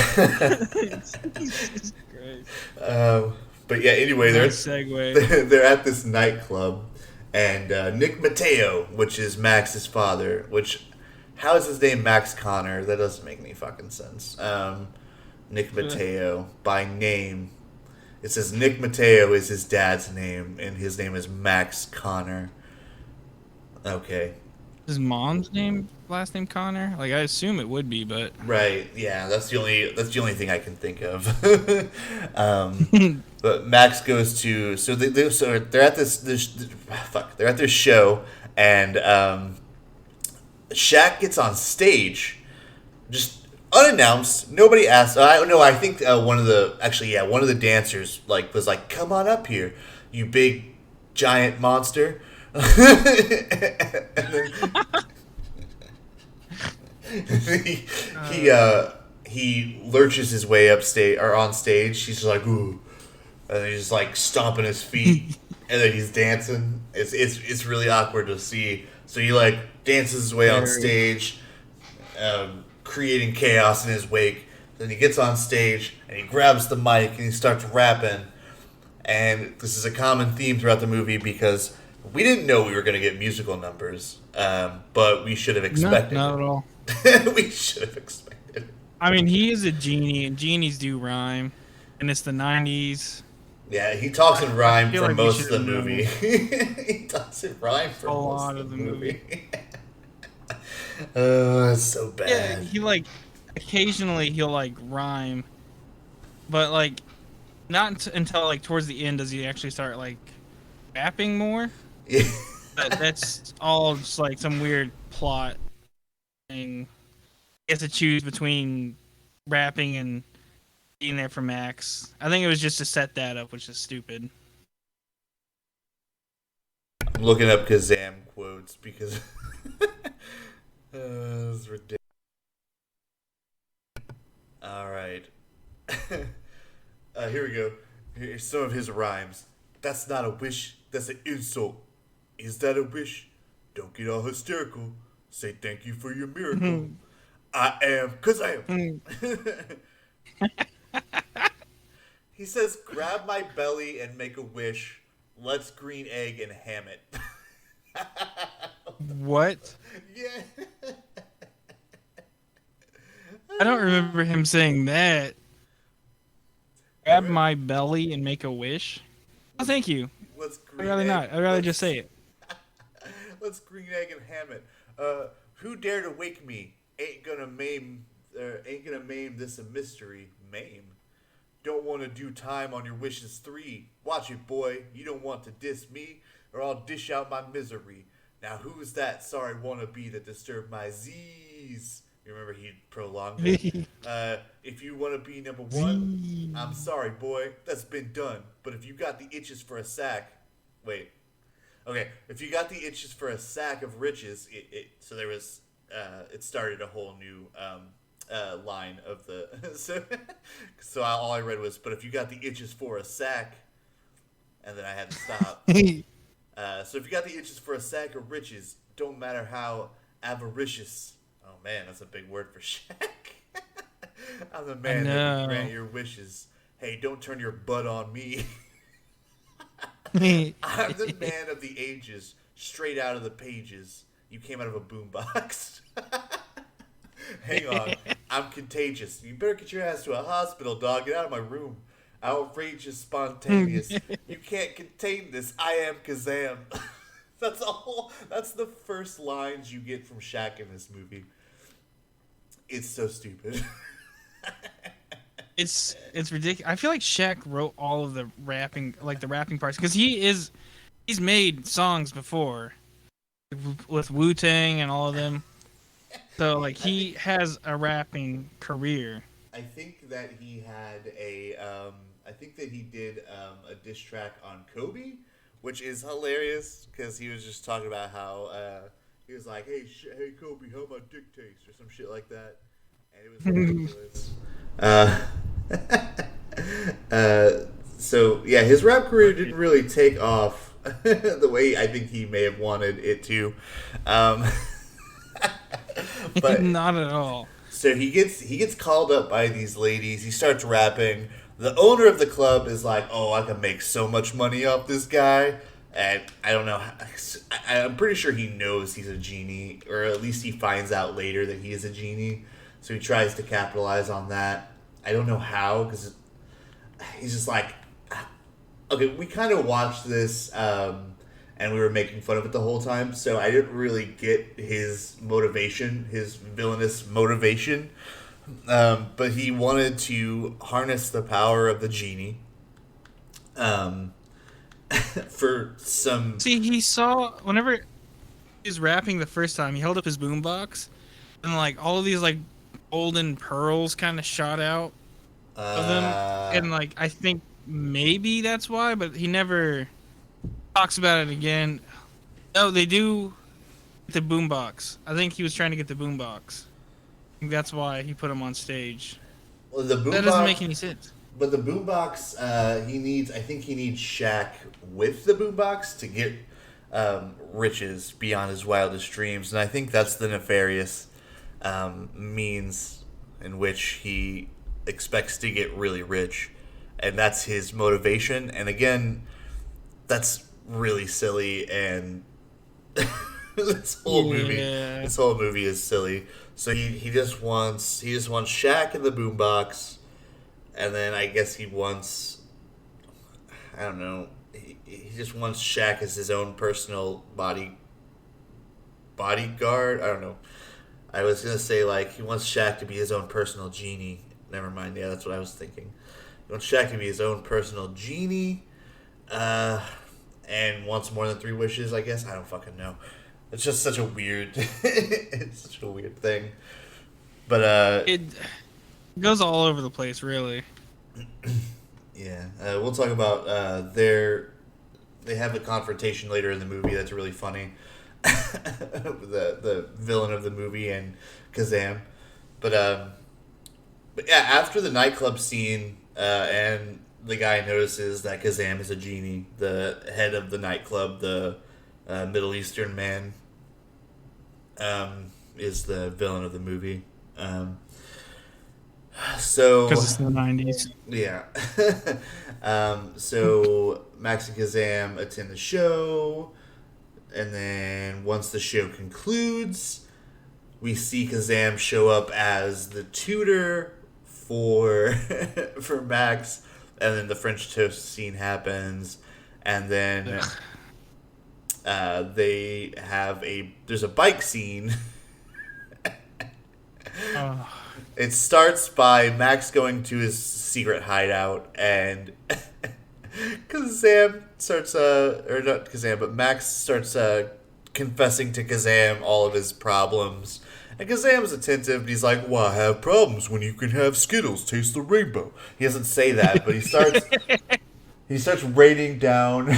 Jesus Christ. but yeah, anyway, Nice segue. they're at this nightclub, and Nick Mateo, which is Max's father, which how is his name Max Connor? That doesn't make any fucking sense. Nick Mateo by name. It says Nick Mateo is his dad's name, and his name is Max Connor. Okay. His mom's last name Connor? Like I assume it would be, but Right. Yeah. That's the only thing I can think of. But Max goes to so they're at they're at this show, and Shaq gets on stage, just unannounced. Nobody asked. I no. I think one of the dancers was like, "Come on up here, you big giant monster." And then he lurches his way upstage or on stage. He's just like, ooh, and he's just like stomping his feet, and then he's dancing. It's really awkward to see. So he like dances his way on stage, creating chaos in his wake. Then he gets on stage and he grabs the mic and he starts rapping. And this is a common theme throughout the movie because we didn't know we were going to get musical numbers, but we should have expected. Not at all. We should have expected. I mean, he is a genie, and genies do rhyme, and it's the 90s. Yeah, he talks in rhyme for like most of the movie. He talks in rhyme for a most lot of the movie. Oh, it's so bad. Yeah, he occasionally he'll rhyme, but not until towards the end does he actually start rapping more. Yeah. That's all just some weird plot thing. He has to choose between rapping and being there for Max. I think it was just to set that up, which is stupid. I'm looking up Kazaam quotes because it's ridiculous. All right. Here we go. Here's some of his rhymes. That's not a wish, that's an insult. Is that a wish? Don't get all hysterical. Say thank you for your miracle. I am Kazaam. He says, grab my belly and make a wish. Let's green egg and ham it. What? Yeah. I don't remember him saying that. Grab my belly and make a wish? Oh, thank you. I'd rather not. I'd rather just say it. Let's green egg and ham it. Who dare to wake me? Ain't gonna maim this a mystery. Maim. Don't want to do time on your wishes 3. Watch it, boy. You don't want to diss me, or I'll dish out my misery. Now who's that sorry wannabe that disturbed my Z's? You remember he prolonged it? If you want to be number 1, I'm sorry, boy. That's been done. But if you got the itches for a sack... Wait. Okay. If you got the itches for a sack of riches... So there was... it started a whole new line of the... so all I read was, but if you got the itches for a sack... And then I had to stop. So if you got the itches for a sack of riches, don't matter how avaricious... Oh man, that's a big word for Shaq. I'm the man that can grant your wishes. Hey, don't turn your butt on me. I'm the man of the ages, straight out of the pages. You came out of a boombox. Hang on, I'm contagious. You better get your ass to a hospital, dog. Get out of my room. Outrageous, spontaneous. You can't contain this. I am Kazaam. That's the first lines you get from Shaq in this movie. It's so stupid. It's ridiculous. I feel like Shaq wrote all of the rapping, the rapping parts, because he's made songs before with Wu-Tang and all of them. So he has a rapping career. I think that he had I think that he did a diss track on Kobe, which is hilarious because he was just talking about how he was like, hey Kobe, how my dick taste, or some shit like that, and it was ridiculous. So yeah, his rap career didn't really take off the way I think he may have wanted it to, but not at all. So he gets called up by these ladies. He starts rapping. The owner of the club is like, "Oh, I can make so much money off this guy." And I don't know. I'm pretty sure he knows he's a genie, or at least he finds out later that he is a genie. So he tries to capitalize on that. I don't know how, because he's just like, okay, we kind of watched this, and we were making fun of it the whole time, so I didn't really get his motivation, his villainous motivation. But he wanted to harness the power of the genie. For some. See, he saw whenever he was rapping the first time, he held up his boombox, and like all of these like golden pearls kind of shot out of them, and like I think maybe that's why, but he never talks about it again. No, they do the boombox. I think he was trying to get the boombox. I think that's why he put him on stage. Well, the boombox, that doesn't make any sense. But the boombox, he needs. I think he needs Shaq with the boombox to get riches beyond his wildest dreams, and I think that's the nefarious means in which he expects to get really rich, and that's his motivation. And again, that's really silly, and this whole movie is silly. So he just wants Shaq in the boombox. And then I guess he wants, I don't know, he just wants Shaq as his own personal bodyguard. I don't know. I was going to say, like, he wants Shaq to be his own personal genie. Never mind. Yeah, that's what I was thinking. He wants Shaq to be his own personal genie. And wants more than 3 wishes, I guess. I don't fucking know. It's just such a weird, it's such a weird thing. But, it goes all over the place, really. Yeah, we'll talk about they have a confrontation later in the movie that's really funny. the villain of the movie and Kazaam, but yeah, after the nightclub scene, and the guy notices that Kazaam is a genie, the head of the nightclub, the Middle Eastern man, is the villain of the movie. So because it's the 90s. Yeah. So Max and Kazaam attend the show, and then once the show concludes, we see Kazaam show up as the tutor for for Max, and then the French toast scene happens, and then there's a bike scene. It starts by Max going to his secret hideout, and Kazaam starts, or not Kazaam, but Max starts confessing to Kazaam all of his problems. And Kazaam's attentive, and he's like, "Why have problems when you can have Skittles taste the rainbow?" He doesn't say that, but he starts rating down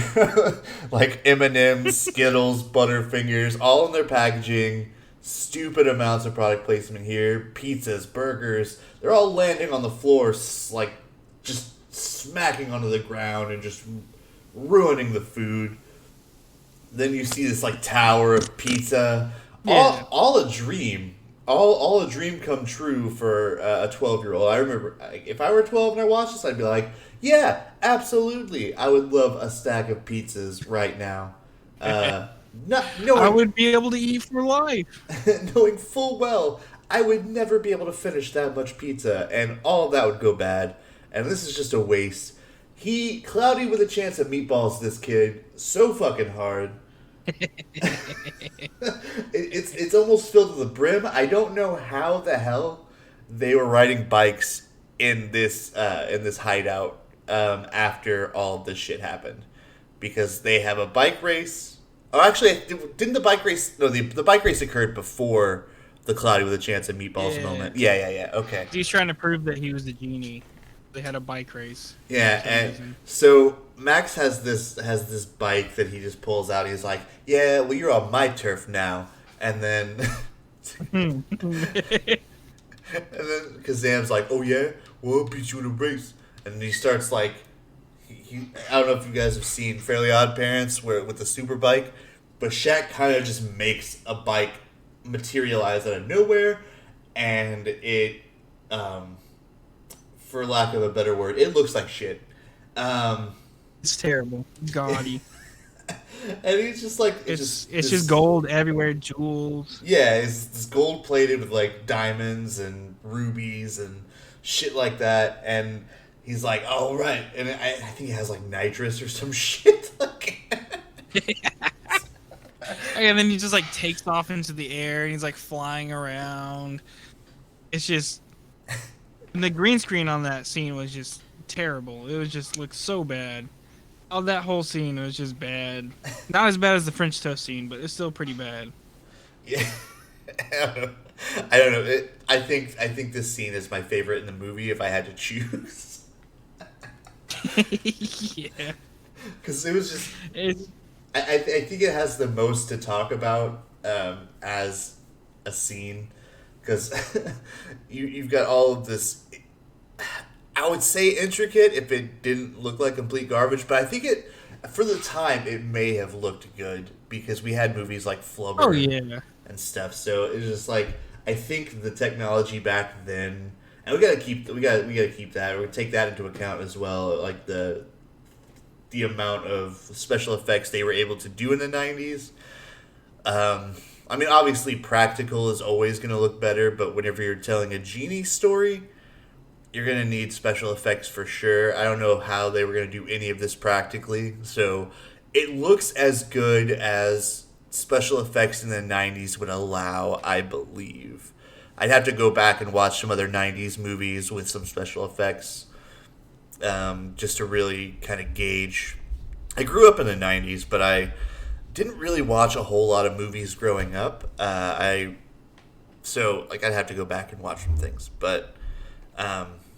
like M&M's, Skittles, Butterfingers, all in their packaging. Stupid amounts of product placement here. Pizzas, burgers, they're all landing on the floor, like just smacking onto the ground and just ruining the food. Then you see this like tower of pizza. Yeah. All a dream. All a dream come true for a 12-year-old. I remember if I were 12 and I watched this, I'd be like, yeah, absolutely. I would love a stack of pizzas right now. I would be able to eat for life. Knowing full well I would never be able to finish that much pizza, and all of that would go bad. And this is just a waste. He cloudy with a chance of meatballs. This kid so fucking hard. It's almost filled to the brim. I don't know how the hell they were riding bikes in this hideout after all of this shit happened, because they have a bike race. Oh, actually, didn't the bike race? No, the bike race occurred before the cloudy with a chance of meatballs moment. Yeah. Okay. He's trying to prove that he was the genie. They had a bike race. Yeah, and so Max has this bike that he just pulls out. He's like, "Yeah, well, you're on my turf now." And then, and then Kazaam's like, "Oh yeah, well, I'll beat you in a race." And he starts like, I don't know if you guys have seen Fairly Odd Parents with the super bike, but Shaq kind of just makes a bike materialize out of nowhere, and it, for lack of a better word, it looks like shit. It's terrible, gaudy. And he's just like It's just gold everywhere, jewels. Yeah, it's this gold plated with like diamonds and rubies and shit like that. And he's like, "Oh right," and I think he has like nitrous or some shit. And then he just like takes off into the air and he's like flying around. It's just, and the green screen on that scene was just terrible. It was just looked so bad. Oh, that whole scene was just bad. Not as bad as the French toast scene, but it's still pretty bad. Yeah, I don't know. I think this scene is my favorite in the movie if I had to choose. Yeah, because it was just. I think it has the most to talk about as a scene, because you've got all of this. I would say intricate if it didn't look like complete garbage, but I think it, for the time, it may have looked good because we had movies like Flubber and stuff. So it was just like, I think the technology back then, and we gotta keep that. We take that into account as well, like the amount of special effects they were able to do in the 90s. I mean, obviously, practical is always going to look better, but whenever you're telling a genie story, you're going to need special effects for sure. I don't know how they were going to do any of this practically, so it looks as good as special effects in the 90s would allow, I believe. I'd have to go back and watch some other 90s movies with some special effects just to really kind of gauge. I grew up in the 90s, but I didn't really watch a whole lot of movies growing up. I'd have to go back and watch some things, but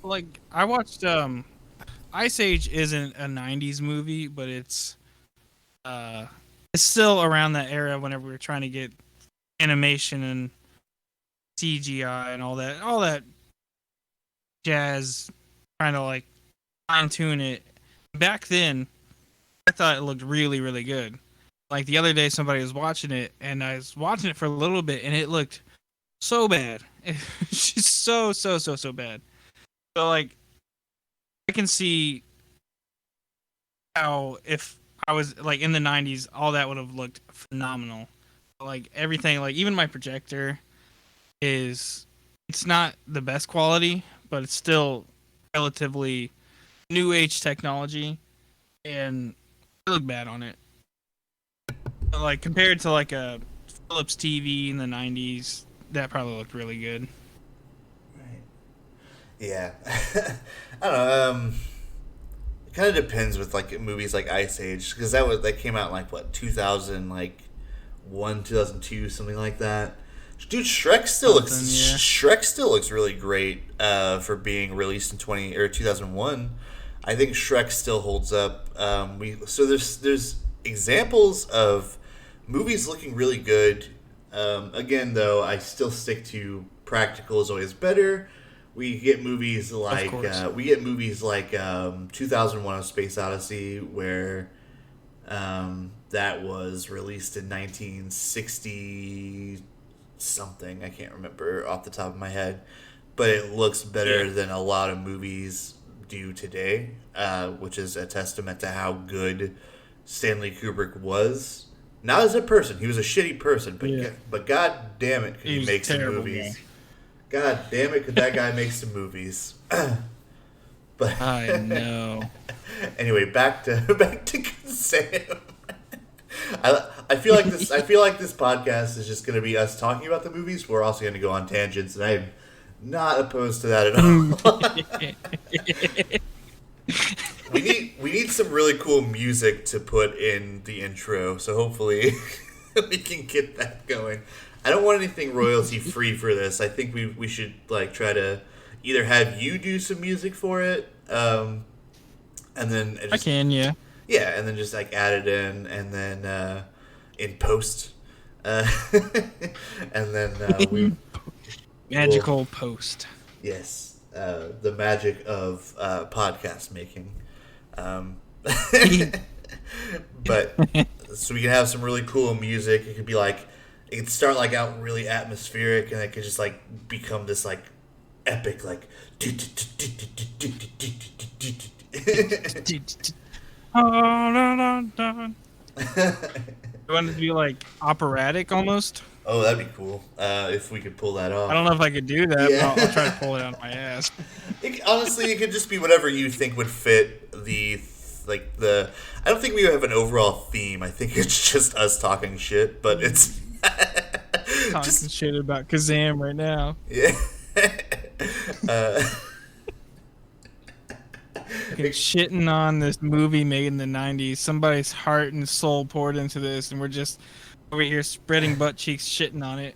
like I watched Ice Age isn't a 90s movie, but it's still around that era whenever we were trying to get animation and CGI and all that jazz, trying to like fine tune it. Back then, I thought it looked really, really good. Like the other day, somebody was watching it, and I was watching it for a little bit, and it looked so bad. It's just so bad. So like, I can see how if I was like in the 90s, all that would have looked phenomenal. Like everything, like even my projector it's not the best quality, but it's still relatively new age technology, and I look bad on it. Like compared to like a Philips TV in the 90s, that probably looked really good. Right. Yeah. I don't know. It kind of depends with like movies like Ice Age, because that came out in like what 2000, like 2002, something like that. Dude, Shrek still looks really great for being released in 2001. I think Shrek still holds up. There's examples of movies looking really good. Again, though, I still stick to practical is always better. We get movies like 2001: A Space Odyssey, where that was released in 1960 something. I can't remember off the top of my head, but it looks better than a lot of movies do today, which is a testament to how good Stanley Kubrick was. Not as a person, he was a shitty person, but god damn it, could he make some movies? Guy. God damn it, could that guy make some movies? But I know. Anyway, back to Kazaam. I feel like this podcast is just going to be us talking about the movies. We're also going to go on tangents, and I'm not opposed to that at all. we need some really cool music to put in the intro, so hopefully we can get that going. I don't want anything royalty free for this. I think we should like try to either have you do some music for it, and then I can, yeah, and then just like add it in, and then in post, and then magical post. Yes, the magic of podcast making. But so we can have some really cool music. It could be like it could start like out really atmospheric, and it could just like become this like epic like. You want it to be like operatic almost? Oh, that'd be cool if we could pull that off. I don't know if I could do that, Yeah. but I'll try to pull it out of my ass. Honestly, it could just be whatever you think would fit the. I don't think we have an overall theme. I think it's just us talking shit, but it's Talking shit about Kazaam right now. Yeah. Shitting on this movie made in the 90s. Somebody's heart and soul poured into this, and we're just over here spreading butt cheeks shitting on it.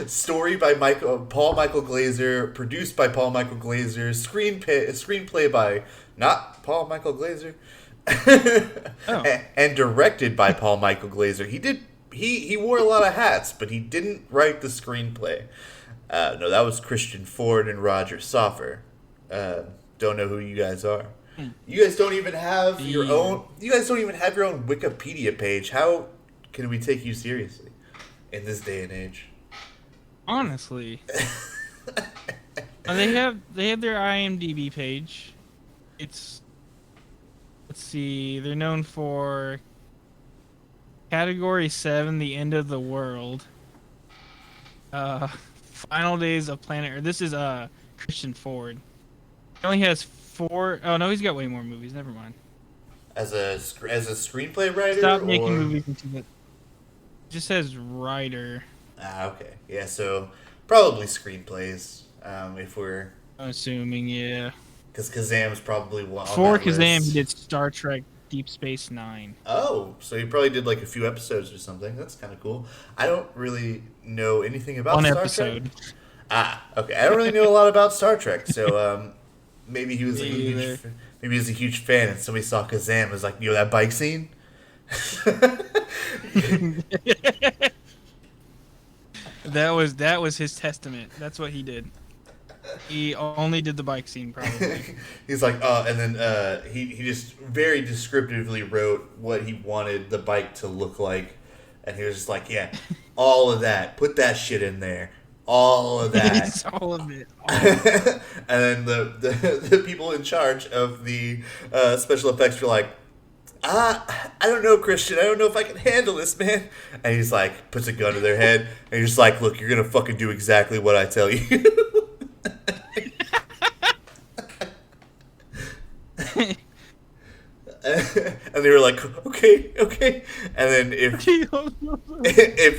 Story by Paul Michael Glaser, produced by Paul Michael Glaser, screenplay by not Paul Michael Glaser, and directed by Paul Michael Glaser. He wore a lot of hats, but he didn't write the screenplay. No, that was Christian Ford and Roger Soffer. Don't know who you guys are. You guys don't even have your own. You guys don't even have your own Wikipedia page. How can we take you seriously in this day and age? Honestly, they have their IMDb page. Let's see, they're known for Category 7, The End of the World. Final Days of Planet Earth. This is Christian Ford. He only has 4. Oh no, he's got way more movies. Never mind. As a screenplay writer. Stop making movies into it. Just says writer. Okay. Yeah. So probably screenplays. If we're. I'm assuming, yeah. Because Kazaam's probably one. For Kazaam, he did Star Trek Deep Space Nine. Oh, so he probably did like a few episodes or something. That's kind of cool. I don't really know anything about One Star episode. Trek. Okay. I don't really know a lot about Star Trek, so maybe he was like maybe he was a huge fan, and somebody saw Kazaam and was like, that bike scene. That was his testament. That's what he did. He only did the bike scene, probably. He's like, and then he just very descriptively wrote what he wanted the bike to look like, and he was just like, yeah, all of that, put that shit in there, all of that, all of it. And then the people in charge of the special effects were like, I don't know, Christian. I don't know if I can handle this, man. And he's like, puts a gun to their head, and he's just like, look, you're gonna fucking do exactly what I tell you. And they were like, okay. And then if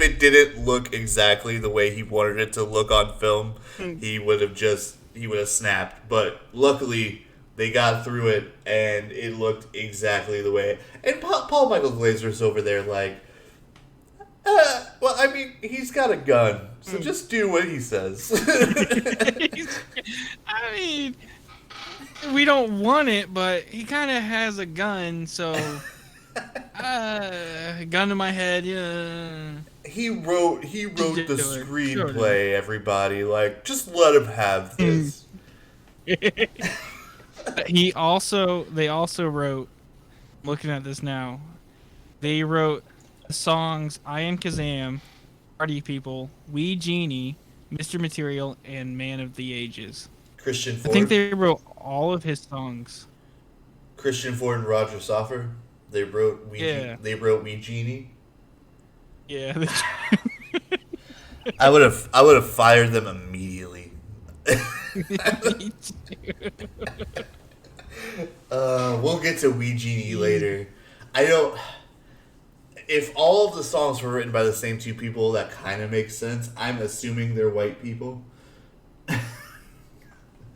it didn't look exactly the way he wanted it to look on film, he would have snapped. But luckily, they got through it, and it looked exactly the way. And Paul Michael Glaser's over there like, well, I mean, he's got a gun, so just do what he says. I mean, we don't want it, but he kind of has a gun, so gun to my head, yeah. He wrote the screenplay. Everybody, like, just let him have this. They also wrote. Looking at this now, they wrote the songs "I Am Kazaam," "Party People," "We Genie," "Mr. Material," and "Man of the Ages." Christian Ford. I think they wrote all of his songs. Christian Ford and Roger Soffer. They wrote We Genie. Yeah. I would have fired them immediately. Me too. We'll get to We Genie later. I don't. If all of the songs were written by the same two people, that kind of makes sense. I'm assuming they're white people.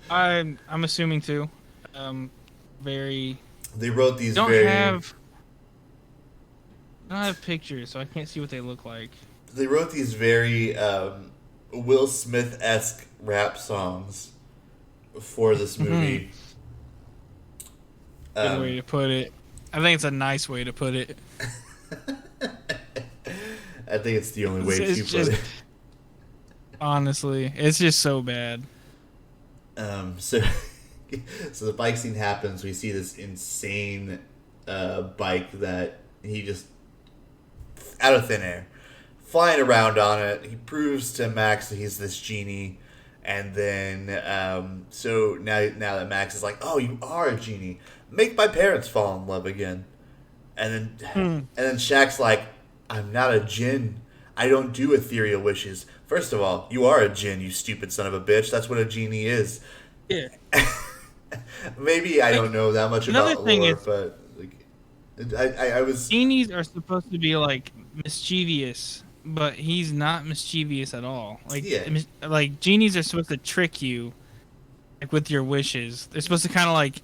I'm assuming too. Very. They wrote these. I don't have pictures, so I can't see what they look like. They wrote these very Will Smith-esque rap songs for this movie. Good way to put it. I think it's a nice way to put it. I think it's the only way to put it. Honestly, it's just so bad. So the bike scene happens. We see this insane bike that he just, out of thin air, flying around on it. He proves to Max that he's this genie, and then so now that Max is like, "Oh, you are a genie. Make my parents fall in love again." And then Shaq's like, "I'm not a djinn. I don't do ethereal wishes. First of all, you are a djinn, you stupid son of a bitch. That's what a genie is." Yeah. Maybe I don't know that much Another about thing lore, is, but like, I was genies are supposed to be like mischievous, but he's not mischievous at all. Like, yeah. like genies are supposed to trick you, like with your wishes. They're supposed to kind of like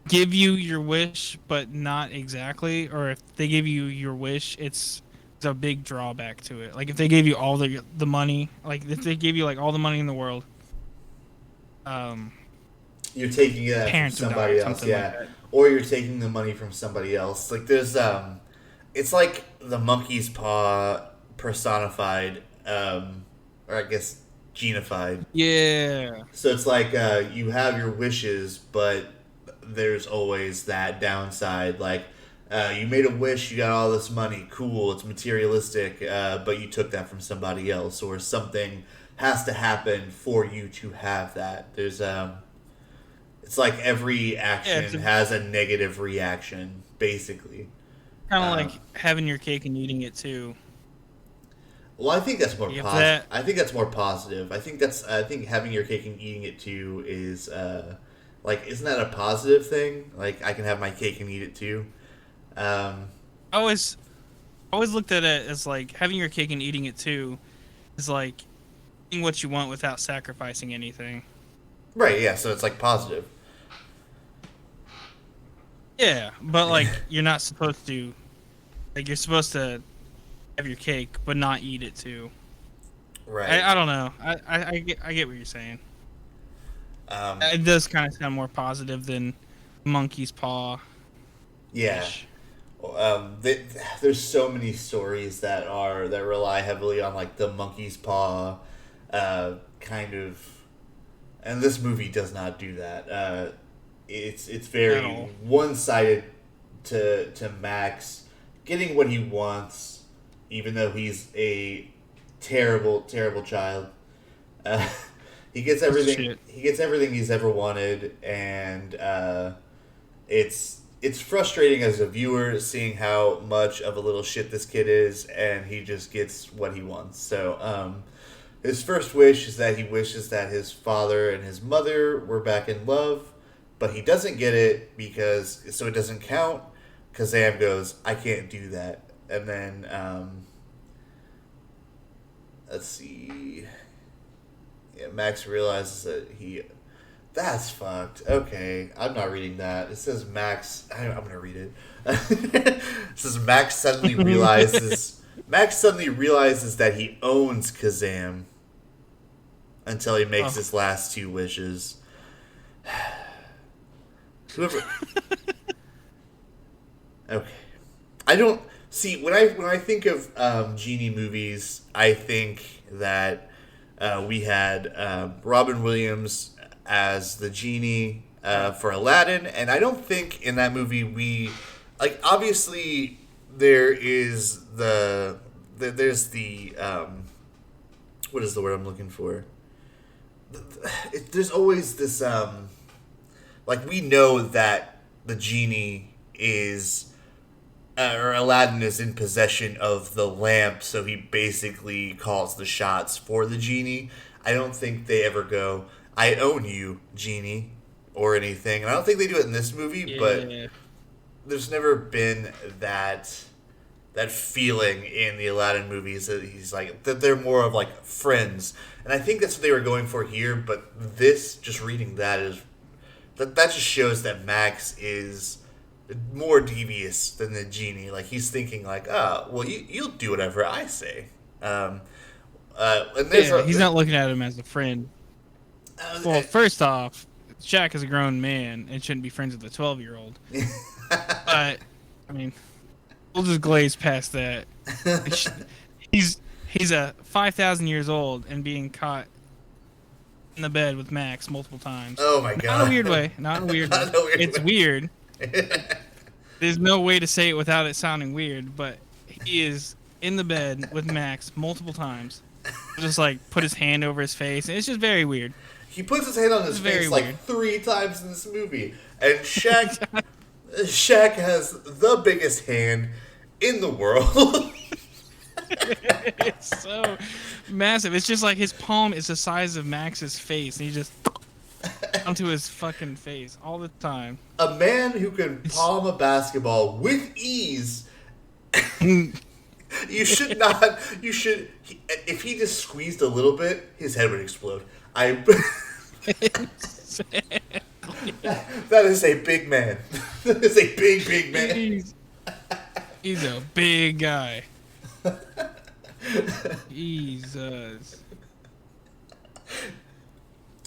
give you your wish, but not exactly. Or if they give you your wish, it's a big drawback to it. Like if they gave you all the money, like if they gave you like all the money in the world, You're taking it from parents would die somebody or else, something yeah, like that. or you're taking the money from somebody else. Like there's it's like the monkey's paw personified, or I guess genified. Yeah. So it's like you have your wishes, but there's always that downside. Like you made a wish, you got all this money, cool, it's materialistic, but you took that from somebody else, or something has to happen for you to have that. There's it's like every action has a negative reaction, basically. Kind of like having your cake and eating it too. Well, I think that's more positive. I think that's more positive. I think having your cake and eating it too is like, isn't that a positive thing? Like I can have my cake and eat it too. I always looked at it as like having your cake and eating it too is like eating what you want without sacrificing anything. Right. Yeah. So it's like positive. Yeah, but like you're not supposed to. Like you're supposed to have your cake, but not eat it too. Right. I don't know. I get what you're saying. It does kind of sound more positive than monkey's paw. Yeah. There's so many stories that rely heavily on like the monkey's paw, kind of, and this movie does not do that. It's very one-sided to Max getting what he wants, even though he's a terrible child. He gets everything. He gets everything he's ever wanted, and it's frustrating as a viewer seeing how much of a little shit this kid is, and he just gets what he wants. So, his first wish is that he wishes that his father and his mother were back in love, but he doesn't get it so it doesn't count. Kazaam goes, "I can't do that," and then let's see. Yeah, Max realizes that that's fucked. Okay, I'm not reading that. It says Max. I'm gonna read it. It says Max suddenly realizes that he owns Kazaam until he makes his last two wishes. Whoever. Okay, I don't see when I think of genie movies. I think that we had Robin Williams as the genie for Aladdin, and I don't think in that movie we obviously there is there's the what is the word I'm looking for? There's always this we know that the genie is or Aladdin is in possession of the lamp, so he basically calls the shots for the genie. I don't think they ever go, "I own you, genie," or anything. And I don't think they do it in this movie, but there's never been that feeling in the Aladdin movies that he's like, that they're more of like friends. And I think that's what they were going for here, but this, just reading that just shows that Max is more devious than the genie. Like he's thinking like, "Oh, well, you'll do whatever I say." And he's not looking at him as a friend. Well, first off, Shaq is a grown man and shouldn't be friends with a 12-year-old. But I mean, we'll just glaze past that. He's a 5,000 years old and being caught in the bed with Max multiple times. Oh my god! Not in a weird way. Not in a weird way. It's weird. There's no way to say it without it sounding weird, but he is in the bed with Max multiple times. Just like put his hand over his face, and it's just very weird. He puts his hand on his It's very face like weird. 3 times in this movie, and Shaq has the biggest hand in the world. It's so massive. It's just like his palm is the size of Max's face, and he just onto his fucking face all the time. A man who can palm a basketball with ease. You should not. You should. If he just squeezed a little bit, his head would explode. That is a big man. That is a big man. He's a big guy. Jesus.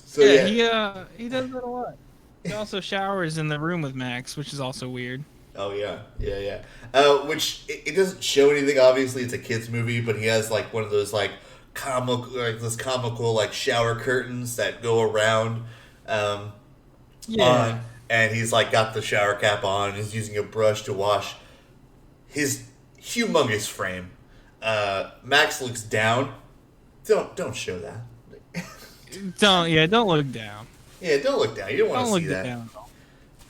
So He does that a lot. He also showers in the room with Max, which is also weird. Oh yeah. Which it doesn't show anything. Obviously, it's a kids movie, but he has like one of those like comical like shower curtains that go around. On, and he's like got the shower cap on. And he's using a brush to wash his humongous frame. Max looks down. Don't show that. Don't look down. Yeah, don't look down. You don't want to see that. Down.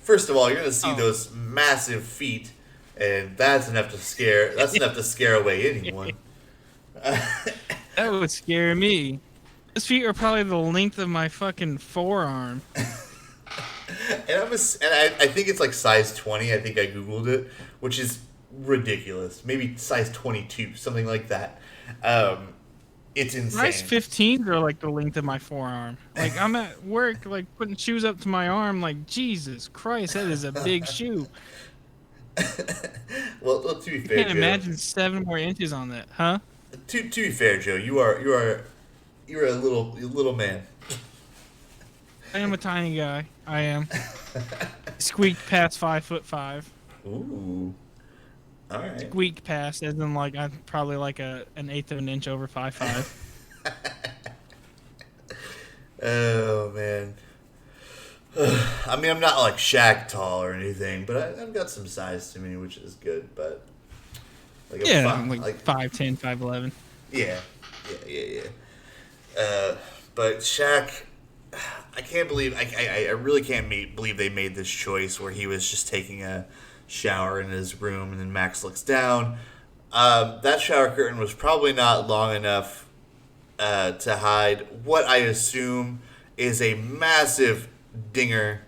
First of all, you're gonna see those massive feet, and that's enough to scare. That's enough to scare away anyone. That would scare me. Those feet are probably the length of my fucking forearm. And I think it's like size 20. I think I googled it, which is ridiculous. Maybe size 22, something like that. It's insane. Size 15s are like the length of my forearm. Like I'm at work, like putting shoes up to my arm. Like Jesus Christ, that is a big shoe. Well, to be fair, I can't Joe, imagine 7 more inches on that, huh? To be fair, Joe, you're a little man. I am a tiny guy. I am. Squeaked past 5'5". Ooh. All right. Squeaked past, as in like I'm probably like an eighth of an inch over 5'5". Oh man. I mean, I'm not like Shaq tall or anything, but I've got some size to me, which is good. But like I'm like 5'10", 5'11". Yeah. But Shaq, I can't believe I really can't believe they made this choice where he was just taking a shower in his room and then Max looks down. That shower curtain was probably not long enough to hide what I assume is a massive dinger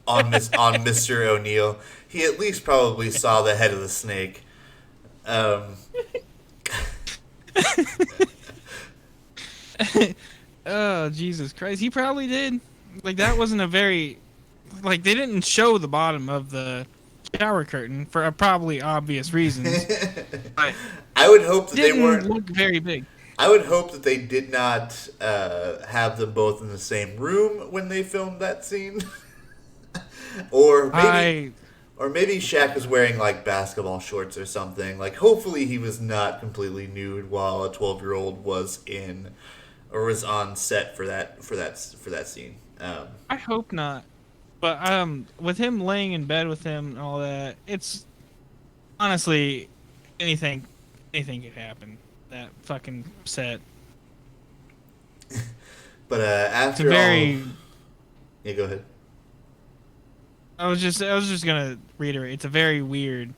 on Mr. O'Neill. He at least probably saw the head of the snake. Oh, Jesus Christ. He probably did. Like, that wasn't a very... Like, they didn't show the bottom of the shower curtain for probably obvious reasons. I would hope that they weren't... look very big. I would hope that they did not have them both in the same room when they filmed that scene. Or maybe Shaq was wearing, like, basketball shorts or something. Like, hopefully he was not completely nude while a 12-year-old was on set for that scene. I hope not. But with him laying in bed with him and all that, it's honestly anything could happen. That fucking set. But after all, yeah, go ahead. I was just gonna reiterate. It's a very weird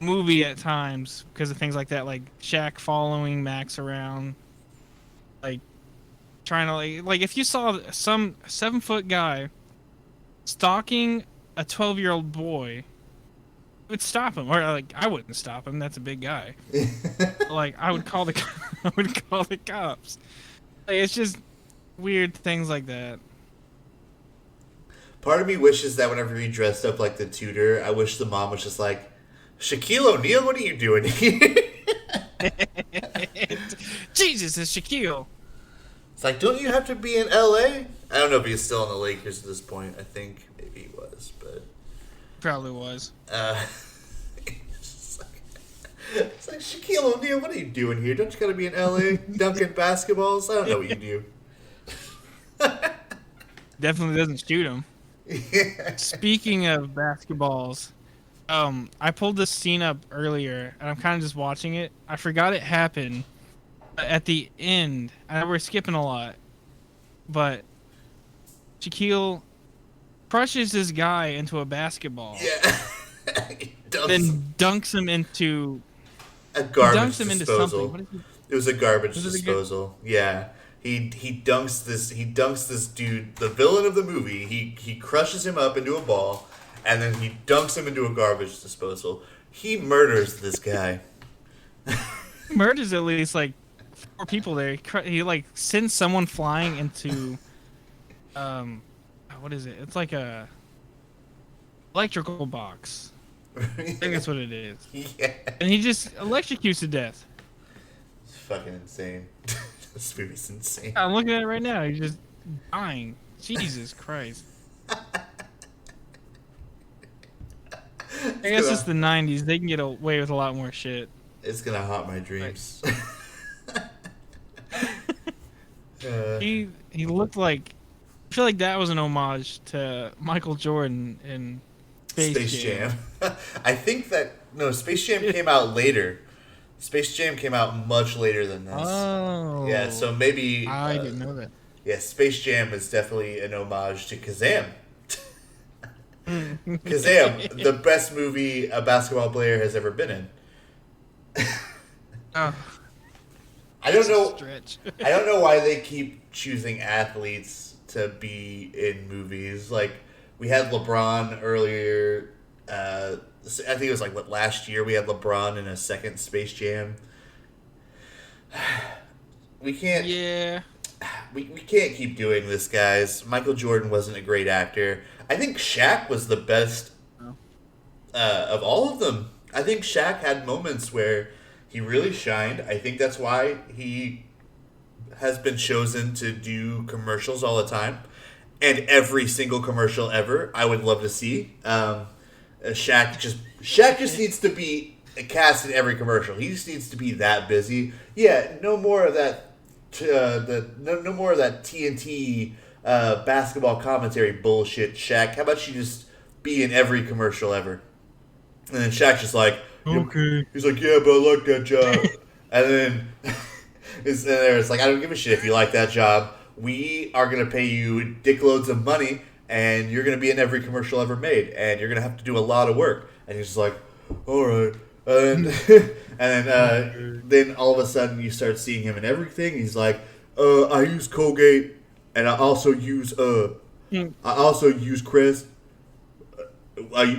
movie at times because of things like that, like Shaq following Max around, like trying to like if you saw some 7-foot guy stalking a 12-year-old boy, it would stop him, or like I wouldn't stop him. That's a big guy. Like I would call the cops. Like, it's just weird things like that. Part of me wishes that whenever he dressed up like the tutor, I wish the mom was just like, Shaquille O'Neal, what are you doing here? Jesus, it's Shaquille. It's like, don't you have to be in L.A.? I don't know if he's still in the Lakers at this point. I think maybe he was, but... Probably was. It's like, Shaquille O'Neal, what are you doing here? Don't you gotta be in L.A. dunking basketballs? I don't know what you do. Definitely doesn't shoot him. Yeah. Speaking of basketballs, I pulled this scene up earlier, and I'm kind of just watching it. I forgot it happened. But at the end, I know we're skipping a lot, but Shaquille crushes this guy into a basketball, Yeah. He dumps then dunks him into. a He dunks garbage him into something. disposal. What is he? It was a garbage Was it a good? disposal. Yeah. He dunks this dude, the villain of the movie. He crushes him up into a ball, and then he dunks him into a garbage disposal. He murders this guy. He murders at least like 4 people there. He like sends someone flying into what is it? It's like a electrical box. I think that's what it is. Yeah. And he just electrocutes to death. It's fucking insane. This movie's insane. I'm looking at it right now. He's just dying. Jesus Christ. I guess it's the 90s. They can get away with a lot more shit. It's gonna haunt my dreams. He looked like. I feel like that was an homage to Michael Jordan in Space Jam. I think that no, Space Jam came out later. Space Jam came out much later than this. Oh. Yeah, so maybe I didn't know that. yeah, Space Jam is definitely an homage to Kazam. Kazam, the best movie a basketball player has ever been in. Oh, I don't know. stretch. I don't know why they keep choosing athletes to be in movies. Like we had LeBron earlier. I think it was like last year we had LeBron in a second Space Jam. We can't. Yeah. We can't keep doing this, guys. Michael Jordan wasn't a great actor. I think Shaq was the best of all of them. I think Shaq had moments where he really shined. I think that's why he has been chosen to do commercials all the time. And every single commercial ever, I would love to see. Shaq just needs to be cast in every commercial. He just needs to be that busy. Yeah, no more of that. No more of that TNT basketball commentary bullshit, Shaq. How about you just be in every commercial ever? And then Shaq's just like, Okay. he's like, yeah, but I like that job. And then it's like, I don't give a shit if you like that job. We are gonna pay you dickloads of money, and you're gonna be in every commercial ever made, and you're gonna have to do a lot of work. And he's just like, all right. And then all of a sudden you start seeing him in everything. He's like, I use Colgate, and I also use Crest.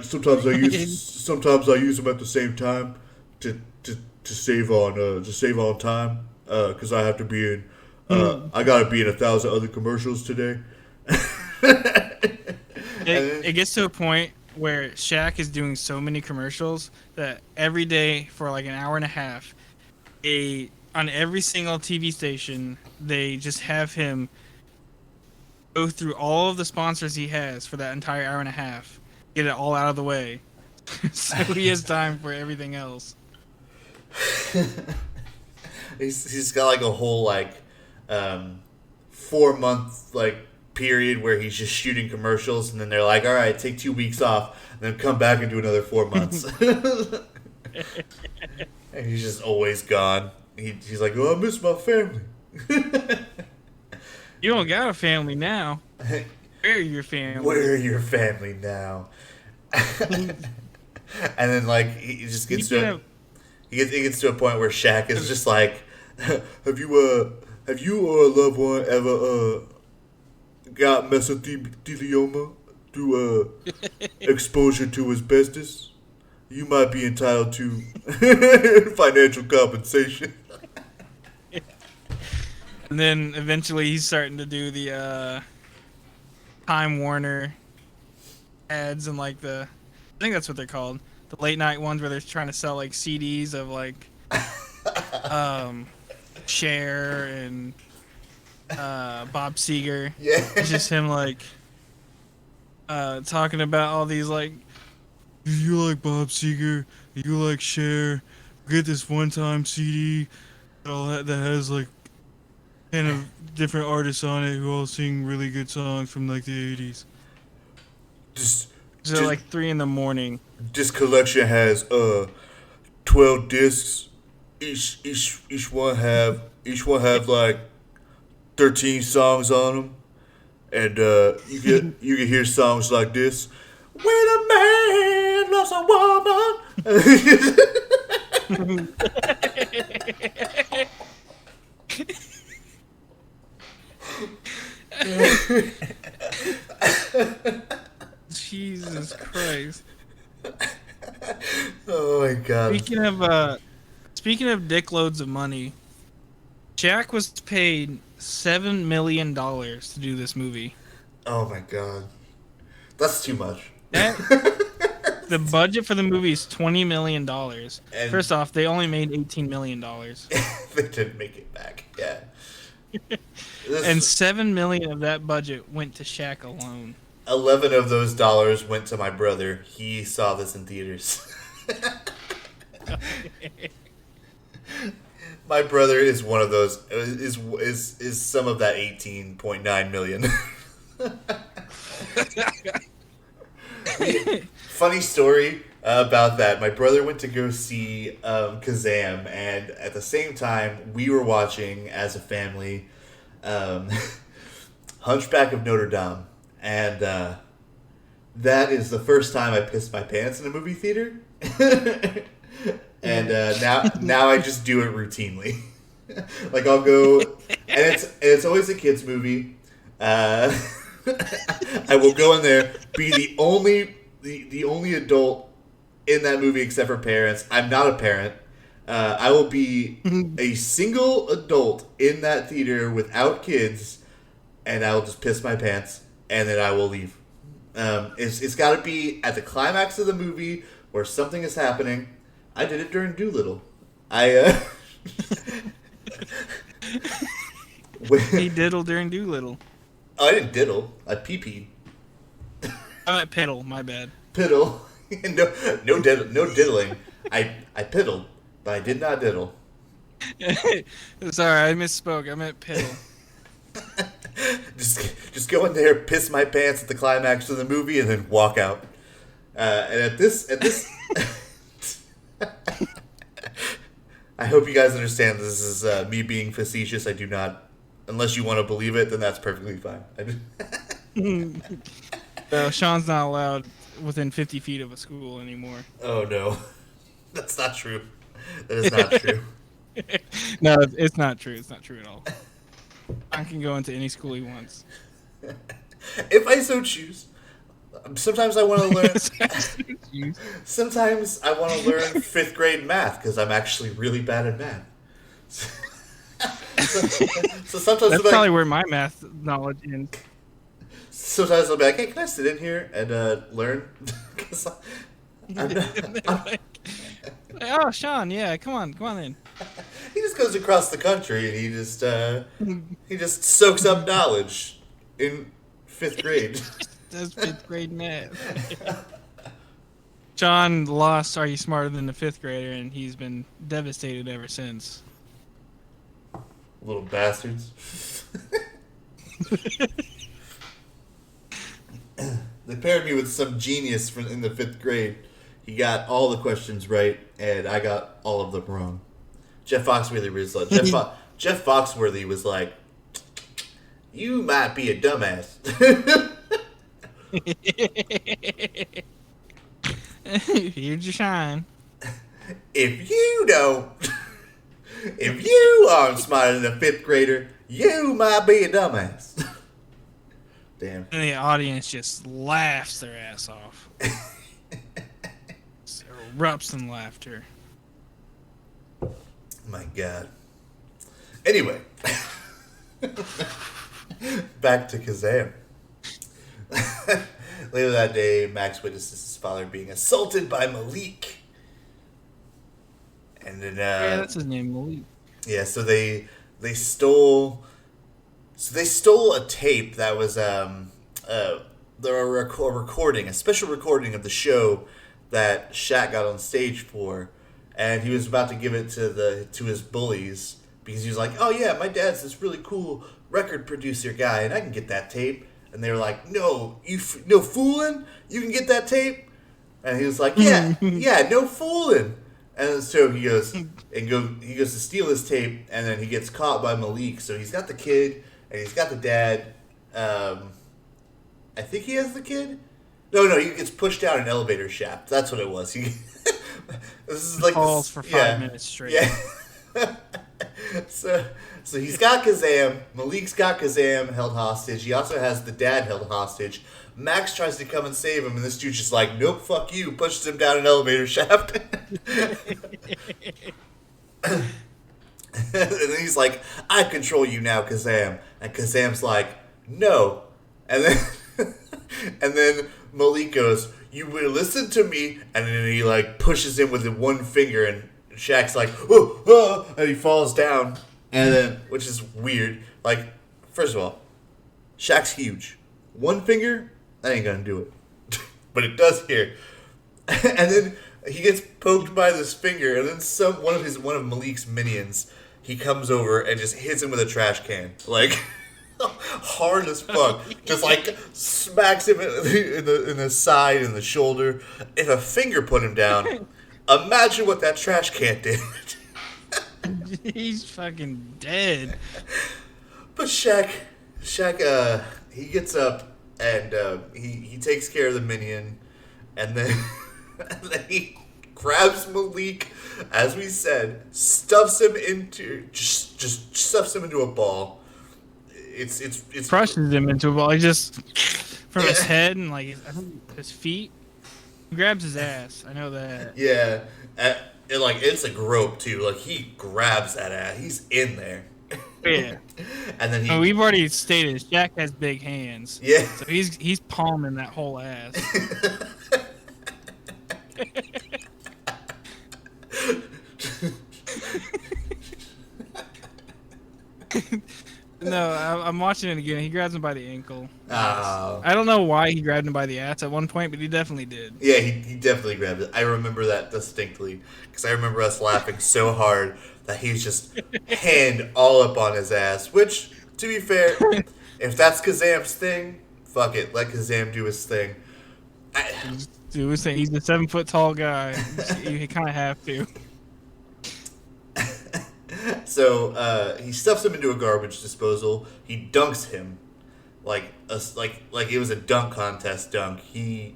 Sometimes I use them at the same time to save on time because I have to be in. I gotta be in 1,000 other commercials today. It gets to a point where Shaq is doing so many commercials that every day for like an hour and a half, on every single TV station, they just have him go through all of the sponsors he has for that entire hour and a half, get it all out of the way, so he has time for everything else. He's got like a whole 4 month period where he's just shooting commercials, and then they're like, all right, take 2 weeks off, and then come back and do another 4 months. And he's just always gone. He's like, oh, I miss my family. You don't got a family now. Where are your family? Where are your family now? And then he just gets he gets to a point where Shaq is just like, have you or a loved one ever got mesothelioma through exposure to asbestos? You might be entitled to financial compensation. And then eventually he's starting to do the Time Warner ads and I think that's what they're called, the late night ones where they're trying to sell CDs of Cher and Bob Seger. Yeah. It's just him talking about all these if you like Bob Seger, if you like Cher, get this one-time CD that has 10 of different artists on it who all sing really good songs from the 80s. Just So like 3 in the morning. This collection has 12 discs. Each one have like 13 songs on them, and you can hear songs like this. When a man loves a woman. Jesus Christ. Oh my god. Speaking of dickloads of money, Jack was paid $7 million to do this movie. Oh my god. That's too much. The budget for the movie is $20 million. And first off, they only made $18 million. They didn't make it back. Yeah. And $7 million of that budget went to Shaq alone. 11 of those dollars went to my brother. He saw this in theaters. My brother is one of those. Is some of that 18.9 million. Funny story about that. My brother went to go see Kazaam, and at the same time, we were watching as a family Hunchback of Notre Dame, and that is the first time I pissed my pants in a movie theater. And now I just do it routinely. Like I'll go, and it's always a kids movie. I will go in there, be the only adult in that movie except for parents. I'm not a parent. I will be a single adult in that theater without kids, and I will just piss my pants, and then I will leave. It's got to be at the climax of the movie where something is happening. I did it during Doolittle. He diddled during Doolittle. Oh, I didn't diddle. I pee-peed. I meant piddle. My bad. Piddle. No diddling. I piddled, but I did not diddle. Sorry, I misspoke. I meant piddle. just go in there, piss my pants at the climax of the movie, and then walk out. And at this, I hope you guys understand this is me being facetious. I do not, unless you want to believe it, then that's perfectly fine. Sean's not allowed within 50 feet of a school anymore. Oh no, that's not true. That is not true. No, it's not true. It's not true at all. I can go into any school he wants. If I so choose. Sometimes I want to learn. Sometimes I want to learn 5th grade math because I'm actually really bad at math. So sometimes that's probably where my math knowledge ends. Sometimes I'll be like, "Hey, can I sit in here and learn?" Because oh, Sean, yeah, come on in. He just goes across the country and he just soaks up knowledge in 5th grade. Does 5th grade math. John lost Are You Smarter Than the 5th Grader, and he's been devastated ever since. Little bastards. They paired me with some genius in the 5th grade. He got all the questions right, and I got all of them wrong. Jeff Foxworthy was like, "You might be a dumbass." Here's your shine. If you aren't smarter than a 5th grader, you might be a dumbass. Damn. And the audience just laughs their ass off. So erupts in laughter. My God. Anyway. Back to Kazaam. Later that day, Max witnesses his father being assaulted by Malik. And then yeah, that's his name, Malik. Yeah, so they stole a tape that was a special recording of the show that Shaq got on stage for, and he was about to give it to his bullies because he was like, "Oh yeah, my dad's this really cool record producer guy, and I can get that tape." And And they were like, no, no fooling? You can get that tape? And he was like, yeah, no fooling. And so he goes to steal this tape, and then he gets caught by Malik. So he's got the kid, and he's got the dad. I think he has the kid. No, he gets pushed down an elevator shaft. That's what it was. This is like falls for 5 minutes straight. Yeah. So he's got Kazaam. Malik's got Kazaam held hostage. He also has the dad held hostage. Max tries to come and save him, and this dude's just like, nope, fuck you. Pushes him down an elevator shaft. And then he's like, I control you now, Kazaam. And Kazam's like, no. And then Malik goes, you will listen to me. And then he like pushes him with one finger, and Shaq's like, oh, oh, and he falls down. And then, which is weird. Like, first of all, Shaq's huge. One finger, that ain't gonna do it. But it does here. And then he gets poked by this finger, and then one of Malik's minions, he comes over and just hits him with a trash can. Like, hard as fuck. Just like smacks him in the side and the shoulder. If a finger put him down, imagine what that trash can did. He's fucking dead. But Shaq, he gets up and he takes care of the minion, and then he grabs Malik, as we said, stuffs him into a ball. It's crushes him into a ball. He just from his head and like I think his feet. He grabs his ass. I know that. Yeah, and like it's a grope too. Like he grabs that ass. He's in there. Yeah. And then we've already stated Shaq has big hands. Yeah. So he's palming that whole ass. No, I'm watching it again. He grabs him by the ankle. Oh. I don't know why he grabbed him by the ass at one point, but he definitely did. Yeah, he definitely grabbed it. I remember that distinctly because I remember us laughing so hard that he's just hand all up on his ass. Which, to be fair, if that's Kazaam's thing, fuck it. Let Kazaam do his thing. Dude, we're saying he's a 7 foot tall guy. You kind of have to. So he stuffs him into a garbage disposal. He dunks him like it was a dunk contest dunk. He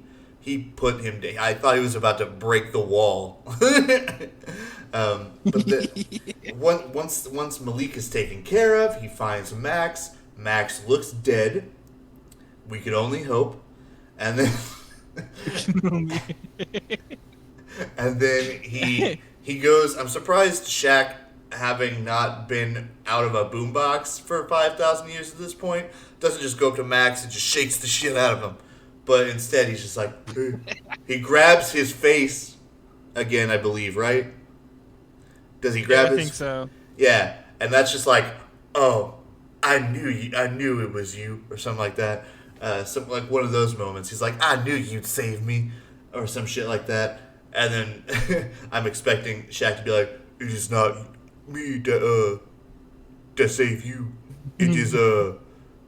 put him down. I thought he was about to break the wall. But once Malik is taken care of, he finds Max. Max looks dead. We could only hope. And then and then he goes. I'm surprised Shaq, having not been out of a boombox for 5,000 years at this point, doesn't just go up to Max and just shakes the shit out of him. But instead, he's just like, he grabs his face again, I believe, right? Does he grab his? I think so. Yeah, and that's just like, oh, I knew it was you, or something like that. Some like one of those moments. He's like, I knew you'd save me, or some shit like that. And then I'm expecting Shaq to be like, it is not me that save you. It is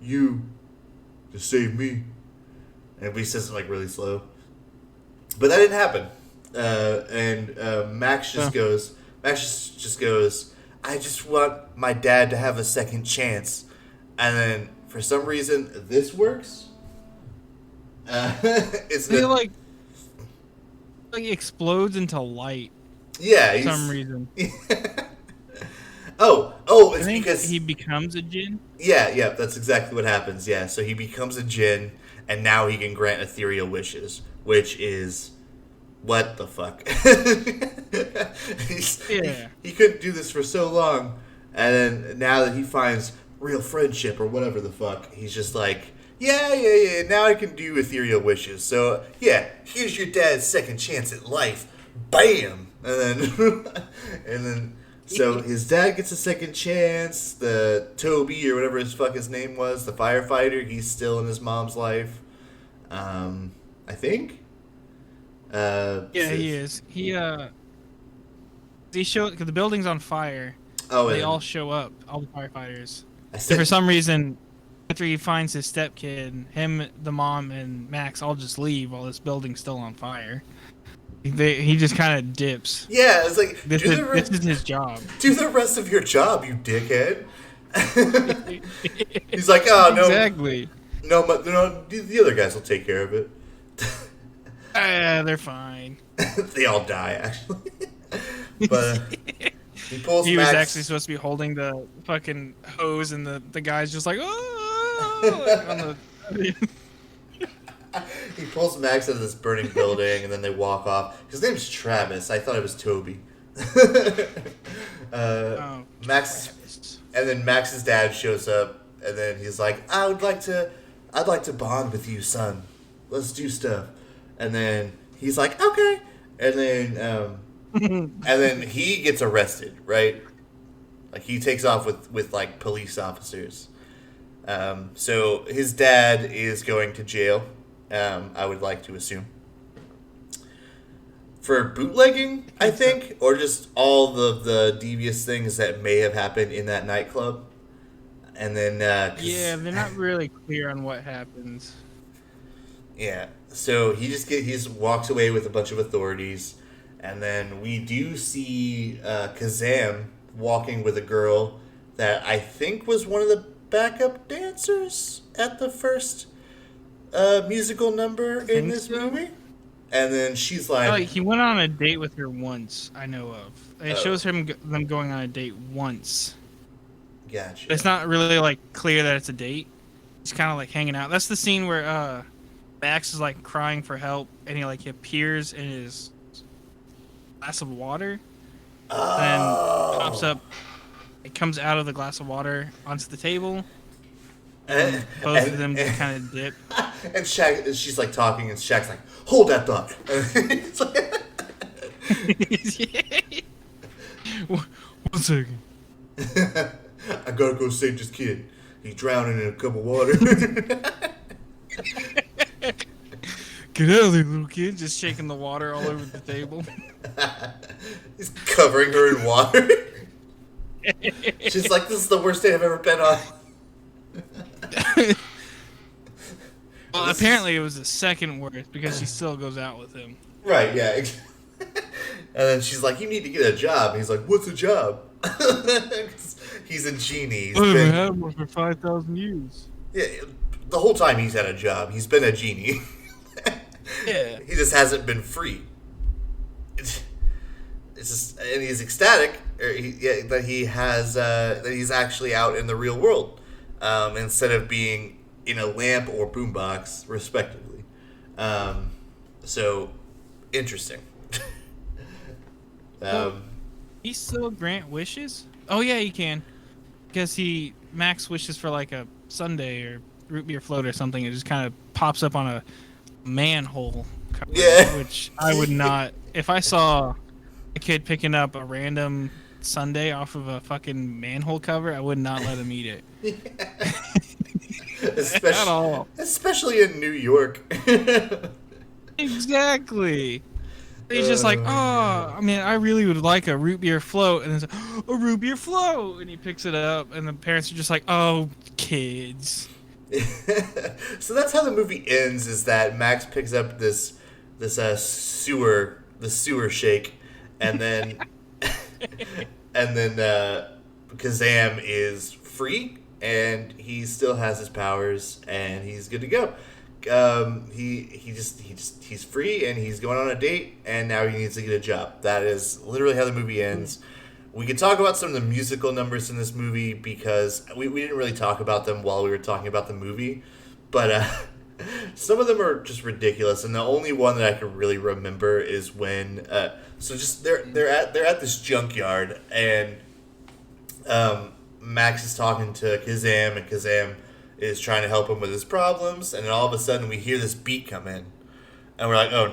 you to save me. And he says it like really slow. But that didn't happen. And Max just goes, I just want my dad to have a second chance. And then for some reason this works. It's like explodes into light. Yeah, for some reason. It's I think because he becomes a djinn. Yeah, that's exactly what happens. Yeah, so he becomes a djinn, and now he can grant ethereal wishes, which is what the fuck. He couldn't do this for so long, and then now that he finds real friendship or whatever the fuck, he's just like, yeah. Now I can do ethereal wishes. So yeah, here's your dad's second chance at life. Bam, and then. So his dad gets a second chance. The Toby or whatever his fuck his name was, the firefighter, he's still in his mom's life. I think. He is. He show because the building's on fire. Oh, they all show up, all the firefighters. I said, for some reason, After he finds his stepkid, him, the mom, and Max all just leave while this building's still on fire. He just kind of dips. Yeah, it's like This is his job. do the rest of your job, you dickhead. He's like, oh no, Exactly. no, the other guys will take care of it. They're fine. They all die actually, but he pulls. He Max. was actually supposed to be holding the fucking hose, and the guy's just like, oh, like on the. He pulls Max out of this burning building, and then they walk off. His name's Travis. I thought it was Toby. Max, Travis. and then Max's dad shows up, and then he's like, I'd like to bond with you, son. Let's do stuff." And then he's like, "Okay," and then he gets arrested, right? Like he takes off with like police officers. So his dad is going to jail. I would like to assume for bootlegging, I think, or just all the devious things that may have happened in that nightclub. And then Yeah, they're not really clear on what happens. yeah, so he just walks away with a bunch of authorities, and then we do see Kazaam walking with a girl that I think was one of the backup dancers at the first musical number in this movie. And then she's like... Oh, he went on a date with her once, I know of. It shows them going on a date once. Gotcha. It's not really, like, clear that it's a date. It's kind of, like, hanging out. That's the scene where Max is, like, crying for help, and he appears in his glass of water. Oh. And pops up. It comes out of the glass of water onto the table. Both of them just kind of dip. And she's like talking, and Shaq's like, "Hold that thought." It's like, 1 second. I gotta go save this kid. He's drowning in a cup of water. Get out of there, little kid. Just shaking the water all over the table. He's covering her in water. She's like, "This is the worst day I've ever been on." Well, apparently it was the second worst because she still goes out with him. Right, yeah. And then she's like, "You need to get a job." And he's like, "What's a job?" He's a genie. I haven't had one for 5,000 years. Yeah, the whole time he's had a job, he's been a genie. Yeah. He just hasn't been free. It's just, and he's ecstatic that he's actually out in the real world, instead of being in a lamp or boombox, respectively. So interesting. He still grant wishes? Oh yeah, he can. Because Max wishes for like a sundae or root beer float or something. It just kind of pops up on a manhole cover, Yeah. which I would not. If I saw a kid picking up a random sundae off of a fucking manhole cover, I would not let him eat it. At all. Especially in New York. Exactly. He's just like, oh, I mean, I really would like a root beer float. And then it's like, a root beer float. And he picks it up, and the parents are just like, oh, kids. So that's how the movie ends, is that Max picks up this sewer shake, and then Kazaam is free, and he still has his powers, and he's good to go. He's free, and he's going on a date, and now he needs to get a job. That is literally how the movie ends. We could talk about some of the musical numbers in this movie, because we didn't really talk about them while we were talking about the movie, but some of them are just ridiculous. And the only one that I can really remember is when they're at this junkyard, and Max is talking to Kazaam, and Kazaam is trying to help him with his problems, and then all of a sudden we hear this beat come in, and we're like, oh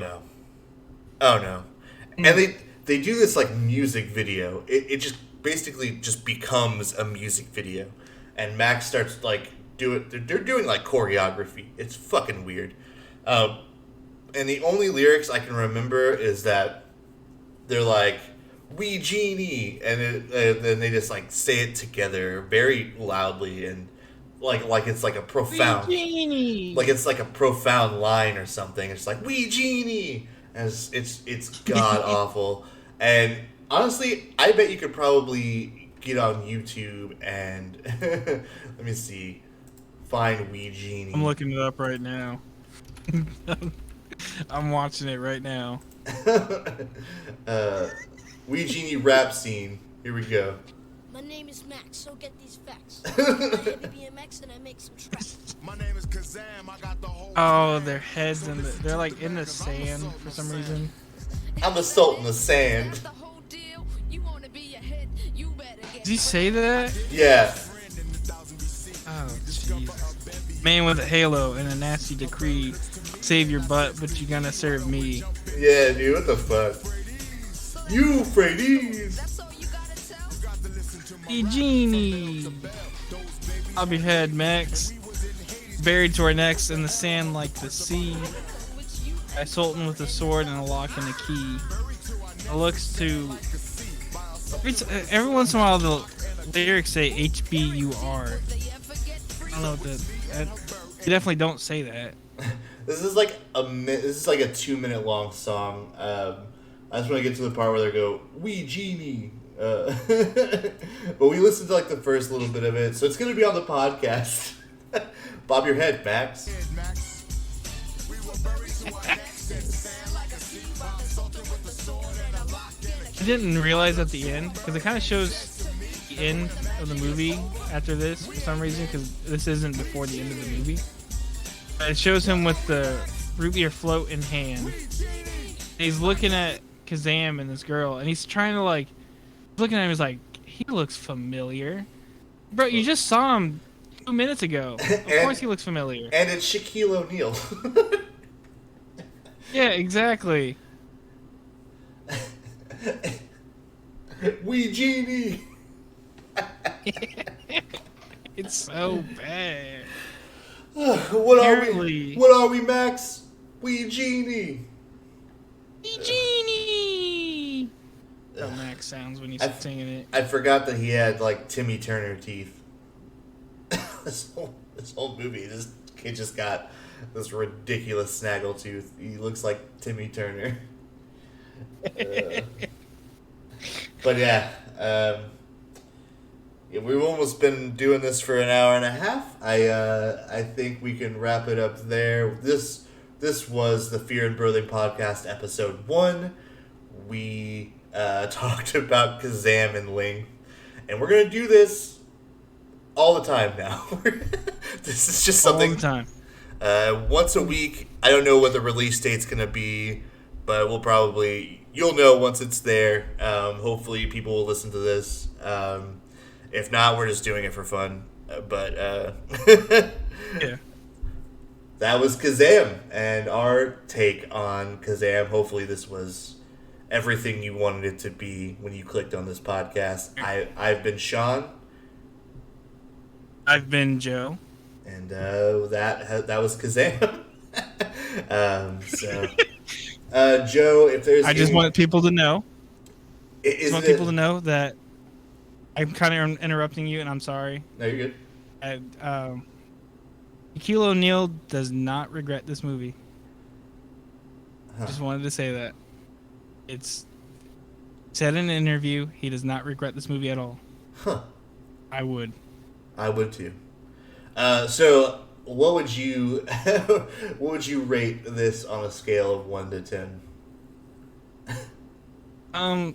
no, and they do this like music video. It just basically just becomes a music video, and Max starts like they're doing like choreography. It's fucking weird, and the only lyrics I can remember is that they're like, "We genie," and then they just like say it together very loudly, and like it's like a Wee profound, genie. like it's like a profound line or something. It's like "Wee genie," and it's god awful. And honestly, I bet you could probably get on YouTube and let me see, find "Wee genie." I'm looking it up right now. I'm watching it right now. Wee genie rap scene. Here we go. My name is Max, so get these facts. I had to BMX and I make some tracks. My name is Kazaam, I got the whole Oh, their heads and they're like in the sand for some reason. I'm the salt in the sand. Did he say that? Yeah. Oh, jeez. Man with a halo and a nasty decree. Save your butt, but you gonna serve me. Yeah, dude, what the fuck? Euphrates! Hey, genie. Bob your head, Max. Buried to our necks in the sand like the sea. A sultan with a sword and a lock and a key. It looks to... Every once in a while the lyrics say HBUR. I don't know what you definitely don't say that. This is like a 2-minute long song. I just want to get to the part where they go, "Wee genie." But we listened to like the first little bit of it, so it's gonna be on the podcast. Bob your head, Max. I didn't realize at the end, because it kind of shows the end of the movie after this for some reason, because this isn't before the end of the movie. It shows him with the root beer float in hand. And he's looking at Kazaam and this girl, and he's trying to like, looking at him, he's like, he looks familiar. Bro, you just saw him 2 minutes ago. Of course he looks familiar. And it's Shaquille O'Neal. Yeah, exactly. Wee genie. It's so bad. What Apparently. are we, Max? Wee genie. Hey, genie. How Max sounds when he's singing it. I forgot that he had like Timmy Turner teeth. this whole movie, this kid just got this ridiculous snaggle tooth. He looks like Timmy Turner. But yeah, we've almost been doing this for an hour and a half. I think we can wrap it up there. This was the Fear and Broathing podcast, episode 1. We talked about Kazaam and Ling, and we're gonna do this all the time now. This is just something all the time. Once a week. I don't know what the release date's gonna be, but you'll know once it's there. Hopefully people will listen to this. If not, we're just doing it for fun. Yeah. That was Kazaam and our take on Kazaam. Hopefully this was everything you wanted it to be when you clicked on this podcast. I've been Sean. I've been Joe. And that was Kazaam. Joe, if there's I just want people to know. People to know that I'm kind of interrupting you, and I'm sorry. No, you're good. Shaquille O'Neal does not regret this movie. Huh. Just wanted to say that. It's said in an interview he does not regret this movie at all. Huh. I would too. So what would you rate this on a scale of 1 to 10?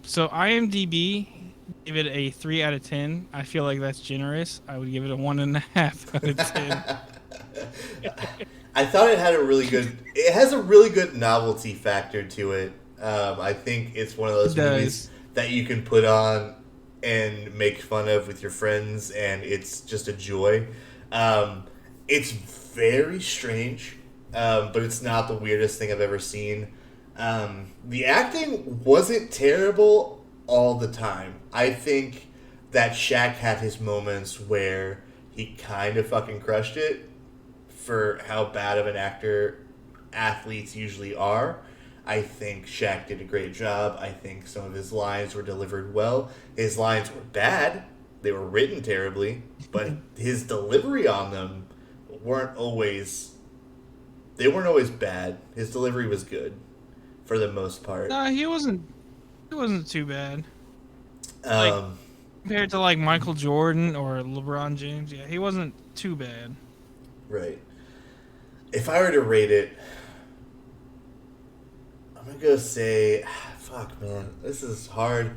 So IMDb give it a 3 out of 10. I feel like that's generous. I would give it a 1.5 out of 10. I thought it has a really good novelty factor to it. I think it's one of those movies that you can put on and make fun of with your friends, and it's just a joy. It's very strange, but it's not the weirdest thing I've ever seen. The acting wasn't terrible all the time. I think that Shaq had his moments where he kind of fucking crushed it for how bad of an actor athletes usually are. I think Shaq did a great job. I think some of his lines were delivered well. His lines were bad, They were written terribly, but his delivery on them weren't always. They weren't always bad. His delivery was good, for the most part. No, he wasn't. He wasn't too bad. Like compared to like Michael Jordan or LeBron James, yeah, he wasn't too bad. Right. If I were to rate it, I'm gonna go say, fuck, man, this is hard.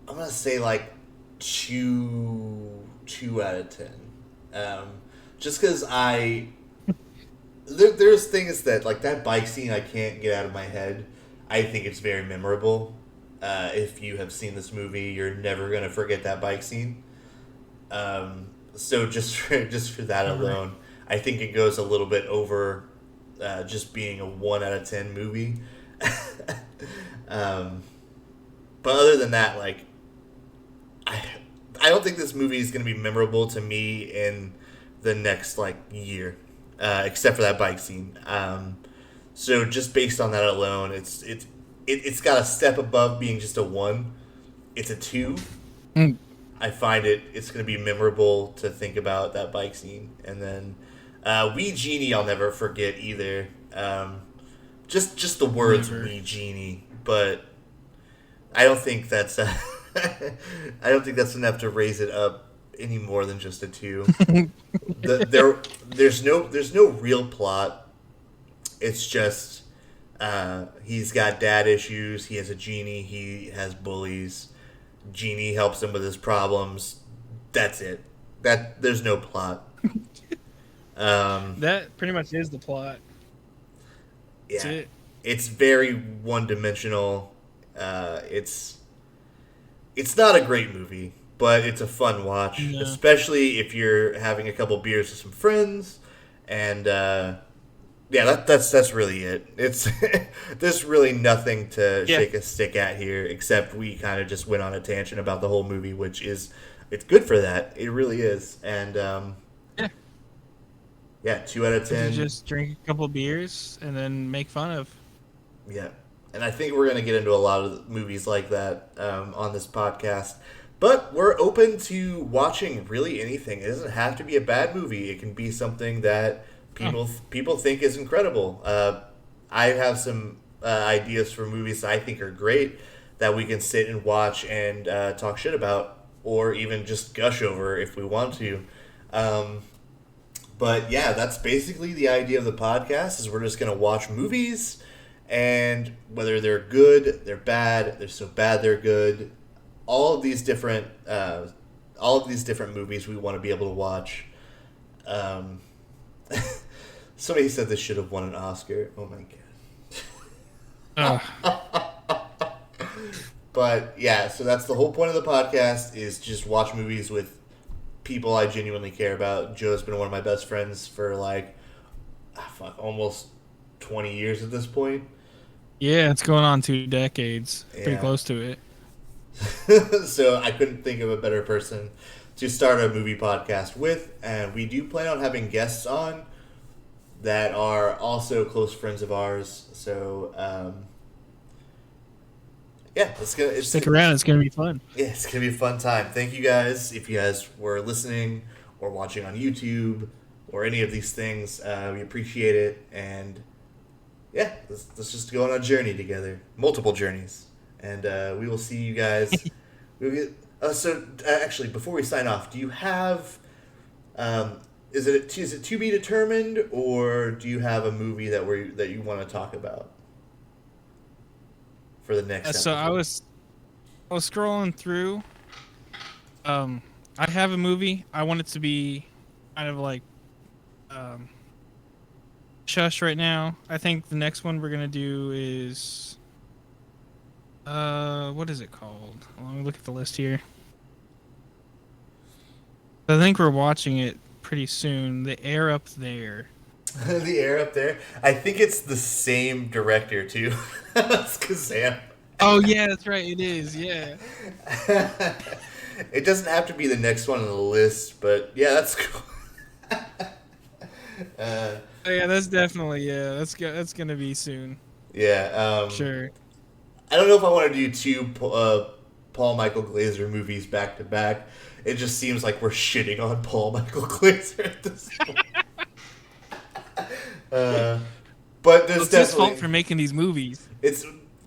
I'm gonna say like two out of 10. Just because there's things that like that bike scene I can't get out of my head. I think it's very memorable. If you have seen this movie, you're never gonna forget that bike scene. So just for that alone, I think it goes a little bit over just being a 1 out of 10 movie. But other than that, like I don't think this movie is gonna be memorable to me in the next like year, except for that bike scene. So just based on that alone, it's got a step above being just a 1. It's a 2. I find it's going to be memorable to think about that bike scene. And then Wee Genie I'll never forget either. Just the words Wee Genie, but I don't think that's enough to raise it up any more than just a 2. There's no real plot. It's just he's got dad issues. He has a genie. He has bullies. Genie helps him with his problems. That's it. There's no plot. That pretty much is the plot. Yeah, That's it. It's very one-dimensional. It's not a great movie, but it's a fun watch, especially if you're having a couple beers with some friends. And that's really it. It's there's really nothing to shake a stick at here, except we kind of just went on a tangent about the whole movie, which is it's good for that. It really is. And 2 out of 10. Just drink a couple beers and then make fun of. Yeah, and I think we're gonna get into a lot of movies like that on this podcast. But we're open to watching really anything. It doesn't have to be a bad movie. It can be something that people think is incredible. I have some ideas for movies that I think are great that we can sit and watch and talk shit about, or even just gush over if we want to. But yeah, that's basically the idea of the podcast. Is we're just gonna watch movies, and whether they're good, they're bad, they're so bad they're good. All of these different movies we want to be able to watch. Somebody said this should have won an Oscar. Oh my god. But yeah, so that's the whole point of the podcast, is just watch movies with people I genuinely care about. Joe's been one of my best friends for like almost 20 years at this point. Yeah, it's going on 2 decades. Pretty close to it. So I couldn't think of a better person to start a movie podcast with, and we do plan on having guests on that are also close friends of ours. So Stick around, it's gonna be fun. Yeah, it's gonna be a fun time. Thank you guys if you guys were listening or watching on YouTube or any of these things. We appreciate it, and yeah, let's just go on a journey together, multiple journeys. And we will see you guys. Actually, before we sign off, do you have? Is it to be determined, or do you have a movie that you want to talk about for the next episode? So I was scrolling through. I have a movie. I want it to be kind of like shush right now. I think the next one we're gonna do is. What is it called? Let me look at the list here. I think we're watching it pretty soon. The Air Up There. The Air Up There? I think it's the same director, too. It's Kazaam. Oh, yeah, that's right. It is, yeah. It doesn't have to be the next one on the list, but yeah, that's cool. Yeah, that's definitely, that's going to be soon. Yeah. Sure. I don't know if I want to do Paul Michael Glaser movies back to back. It just seems like we're shitting on Paul Michael Glaser at this point. But there's It's his definitely fault for making these movies.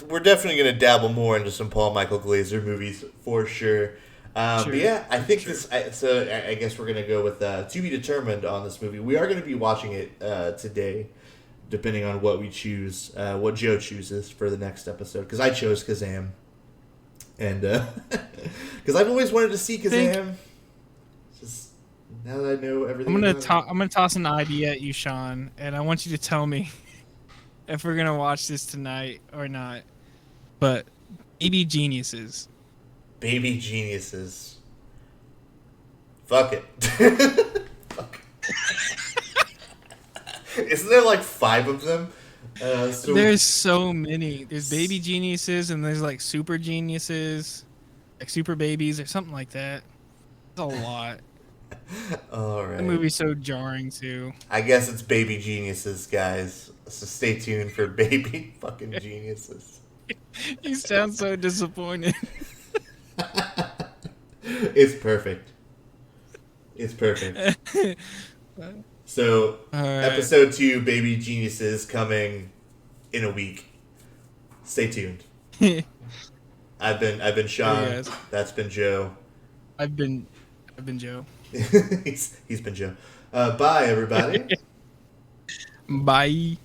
we're definitely going to dabble more into some Paul Michael Glaser movies for sure. Sure. But yeah, I think I guess we're going to go with to be determined on this movie. We are going to be watching it today, depending on what we choose, what Joe chooses for the next episode. Because I chose Kazaam. And because I've always wanted to see Kazaam. Just now that I know everything. I'm gonna toss an idea at you, Sean, and I want you to tell me if we're gonna watch this tonight or not. But Baby Geniuses. Baby Geniuses. Fuck it. Fuck. Isn't there like 5 of them? There's so many. There's Baby Geniuses and there's like Super Geniuses, like Super Babies or something like that. There's a lot. All right. The movie's so jarring too. I guess it's Baby Geniuses, guys. So stay tuned for Baby fucking Geniuses. You sound so disappointed. It's perfect. It's perfect. So, All right. episode 2, Baby Geniuses, coming in a week. Stay tuned. I've been Sean. Hey, guys. That's been Joe. I've been Joe. He's been Joe. Bye, everybody. Bye.